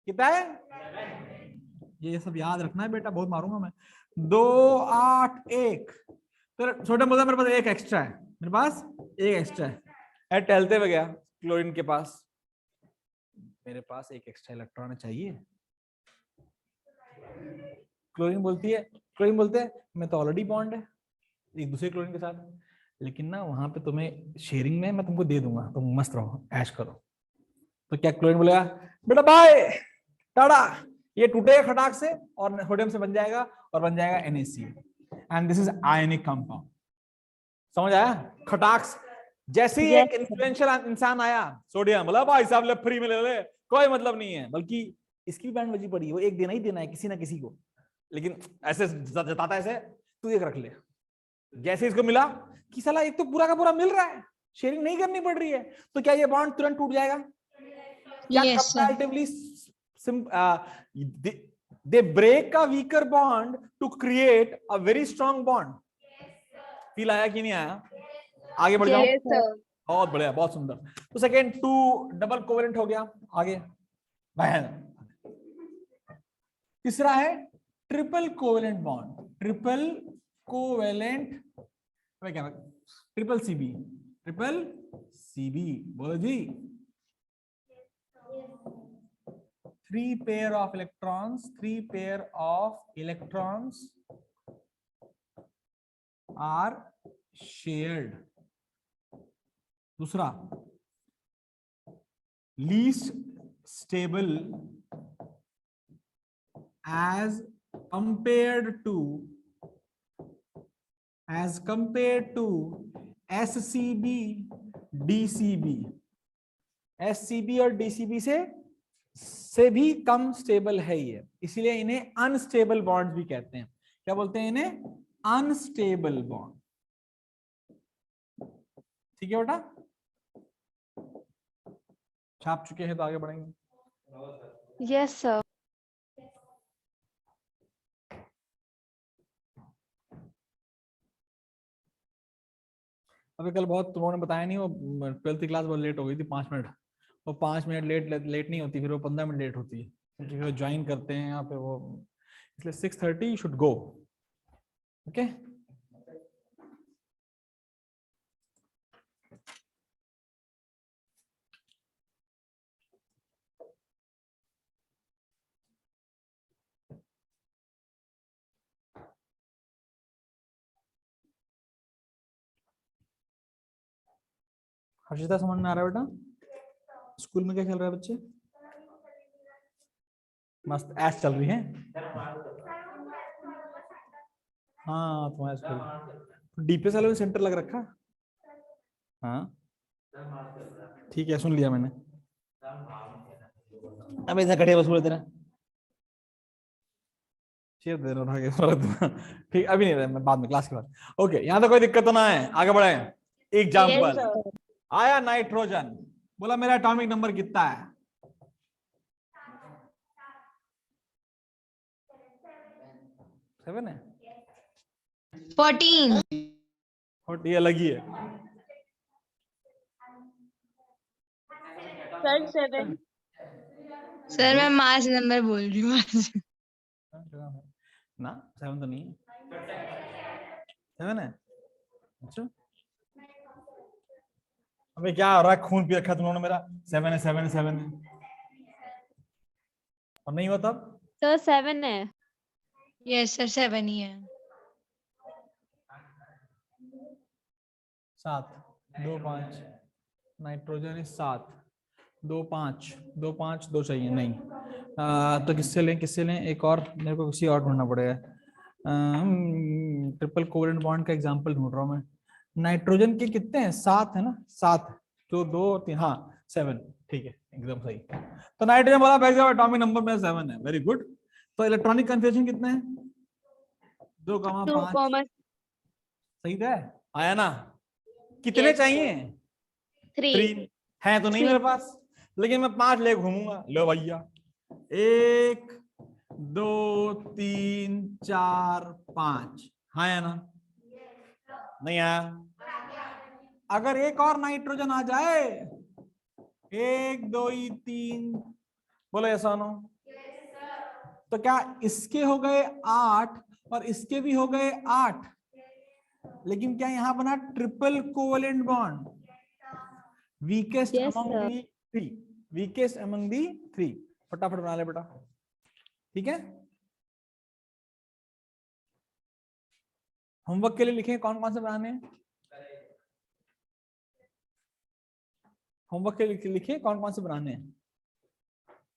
कितना है? ये सब याद रखना है बेटा, बहुत मारूंगा मैं। 2 8 1। तो छोटे बोलता मेरे पास एक एक्स्ट्रा है, मेरे पास एक एक्स्ट्रा है। टहलते हुए गया क्लोरीन के पास, मेरे पास एक एक्स्ट्रा इलेक्ट्रॉन चाहिए। क्लोरीन बोलते हैं मैं तो ऑलरेडी बॉन्ड है एक दूसरे क्लोरीन के साथ, लेकिन ना वहां पे तुम्हें शेयरिंग में मैं तुमको दे दूंगा, तुम मस्त रहो, ऐश करो। तो क्या क्लोरीन बोलेगा, बेटा बाय टाटा, ये टूटेगा खटाक से और सोडियम से बन जाएगा और बन जाएगा NaCl, and this is ionic compound. समझ आया? खटाक से। जैसे ही एक इन्फ्लुएंशियल इंसान आया, सोडियम, बोला भाई साहब ले फ्री में ले ले, कोई मतलब नहीं है, बल्कि इसकी भी बैंड बजी पड़ी है, वो एक देना ही देना है किसी ना किसी को, लेकिन ऐसे जताता है ऐसे, तू एक रख ले। जैसे इसको मिला कि साला एक तो पूरा का पूरा मिल रहा है, शेयरिंग नहीं करनी पड़ रही है, तो क्या ये बॉन्ड तुरंत टूट जाएगा? क्या Yes, sir. Comparatively they break a weaker bond to create a very strong bond? Feel आया कि नहीं आया? आगे बढ़ जाओ। Yes, sir. बहुत बढ़िया, बहुत सुंदर। तो सेकेंड 2 डबल कोवेलेंट हो गया, आगे तीसरा है triple covalent bond, triple covalent, क्या ट्रिपल सीबी, बोलो जी। 3 pair of electrons are shared। दूसरा least stable as compared to SCB DCB। SCB और DCB से भी कम स्टेबल है ये, इसलिए इन्हें अनस्टेबल बॉन्ड भी कहते हैं। क्या बोलते हैं इन्हें? Unstable bond. ठीक है बेटा, छाप चुके हैं तो आगे बढ़ेंगे। Yes, sir. अभी कल बहुत तुमने बताया नहीं, वो 12th क्लास बहुत लेट हो गई थी 5 मिनट, वो 5 मिनट लेट नहीं होती, फिर वो 15 मिनट लेट होती है, क्योंकि वो ज्वाइन करते हैं यहाँ पे वो, इसलिए 6:30 शुड गो। ओके, हर्षिता समझ में आ रहा है बेटा? स्कूल में क्या चल रहा है बच्चे? मस्त ऐश चल रही है। हाँ तुम्हारा स्कूल डीपीएस वाले में सेंटर लग रखा। हाँ ठीक है, सुन लिया मैंने। अब ऐसा घटिया बस बोले तेरा शेयर दे रहा था। ठीक, अभी नहीं, मैं बाद में क्लास के बाद। ओके, यहाँ तो कोई दिक्कत तो ना है, आगे बढ़े। Example Yes, sir. आया नाइट्रोजन, बोला मेरा एटॉमिक नंबर कितना है? 7 है। 14। और ये अलग ही है। सर 7। सर मैं मास नंबर बोल रही हूँ। ना 7 तो नहीं है। 7 है। अच्छा अबे क्या हो रहा है, खून पी रखा है तुम लोगों ने मेरा। 7 है 7 है 7 है और नहीं हुआ तब? सर 7 है। यस सर 7 ही है। 7 2 5 नाइट्रोजन इज 7 2 5 2 5 2 चाहिए नहीं। तो किससे लें एक और, मेरे को किसी और ढूंढना पड़ेगा। ट्रिपल कोवेलेंट बॉन्ड का एग्जांपल ढूंढ रहा हूँ मैं। नाइट्रोजन के कितने हैं? 7 है ना, 7 तो 2 3 हाँ 7 ठीक है एकदम सही। तो नाइट्रोजन बोला भाई साहब एटॉमिक नंबर में 7 है, वेरी गुड। तो इलेक्ट्रॉनिक कन्फिग्रेशन कितने हैं? 2,5 सही है आया ना। कितने Yes, चाहिए? 3। 3 है तो नहीं मेरे पास, लेकिन मैं 5 ले घूमूंगा। लो भैया 1 2 3 4 5 हाँ या ना? नहीं आया। अगर एक और नाइट्रोजन आ जाए 1 2 3 बोलो ऐसा नो, तो क्या इसके हो गए 8 और इसके भी हो गए 8, लेकिन क्या यहां बना triple covalent bond? Weakest Yes, among sir. The 3, weakest among the 3। फटाफट बना ले बेटा, ठीक है। होमवर्क के लिए लिखें कौन कौन से बनाने हैं। होमवर्क के लिए लिखिए कौन कौन से बनाने हैं।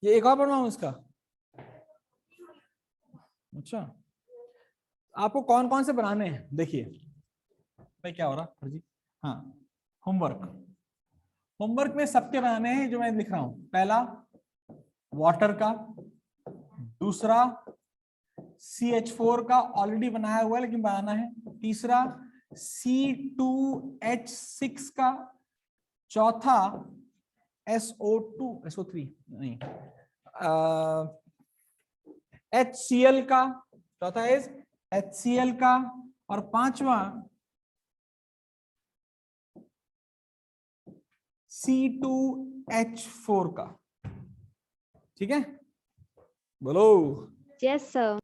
ये एक और बनवाऊं इसका? अच्छा आपको कौन कौन से बनाने हैं देखिए भाई, क्या हो रहा जी। हाँ होमवर्क, होमवर्क में सबके बनाने हैं जो मैं लिख रहा हूं। पहला वाटर का, दूसरा CH4 का ऑलरेडी बनाया हुआ है लेकिन बनाना है, तीसरा C2H6 का, चौथा SO3 नहीं HCl का, चौथा इज HCl का, और पांचवा C2H4 का। ठीक है बोलो। Yes, sir.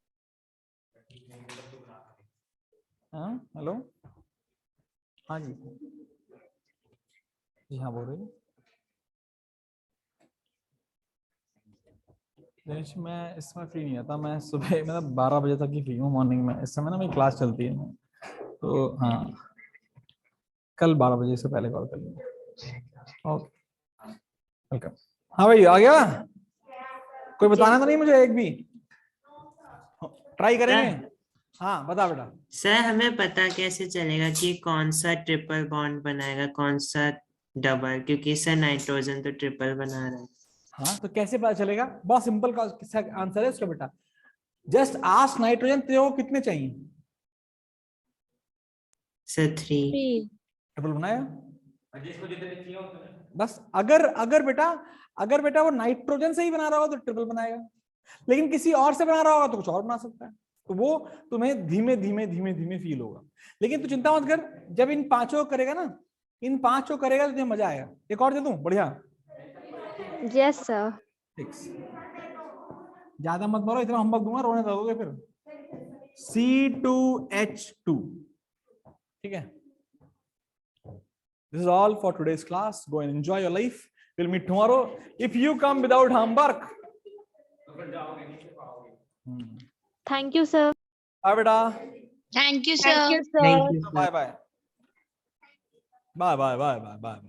हाँ हेलो हाँ जी जी हाँ बोल रही हूँ। दिनेश मैं इस समय फ्री नहीं आता, मैं सुबह मतलब 12 बजे तक ही फ्री हूँ मॉर्निंग में। इस समय ना मेरी क्लास चलती है, तो हाँ कल 12 बजे से पहले कॉल कर लूँगा। Okay welcome. हाँ भाई आ गया, कोई बताना तो नहीं मुझे एक भी, ट्राई करेंगे। हाँ बता बेटा। सर हमें पता कैसे चलेगा कि कौन सा ट्रिपल बॉन्ड बनाएगा कौन सा डबल, क्योंकि सर नाइट्रोजन तो ट्रिपल बना रहा है। हाँ तो कैसे पता चलेगा? बहुत सिंपल का आंसर है इसका बेटा। जस्ट आस्क नाइट्रोजन तेरे को कितने चाहिए? सर 3। 3। ट्रिपल बनाया बस। अगर बेटा वो नाइट्रोजन से ही बना रहा होगा तो ट्रिपल बनाएगा, लेकिन किसी और से बना रहा होगा तो कुछ और बना सकता है, तो वो तुम्हें धीमे धीमे धीमे धीमे फील होगा। लेकिन तू चिंता मत कर, जब इन पांचों करेगा ना, इन पांचों करेगा तो तुझे मजा आएगा। एक और दे दूं बढ़िया? Yes, sir. 6 ज्यादा मत मारो, इतना होमवर्क दूंगा रोने लगोगे फिर। C2H2 ठीक है। This is all for today's class. Go and enjoy your life. We'll meet tomorrow. If you come without homework. Thank you, sir. Bye beta. Thank you Thank sir. you, sir. Thank you Bye bye. Bye bye bye bye bye.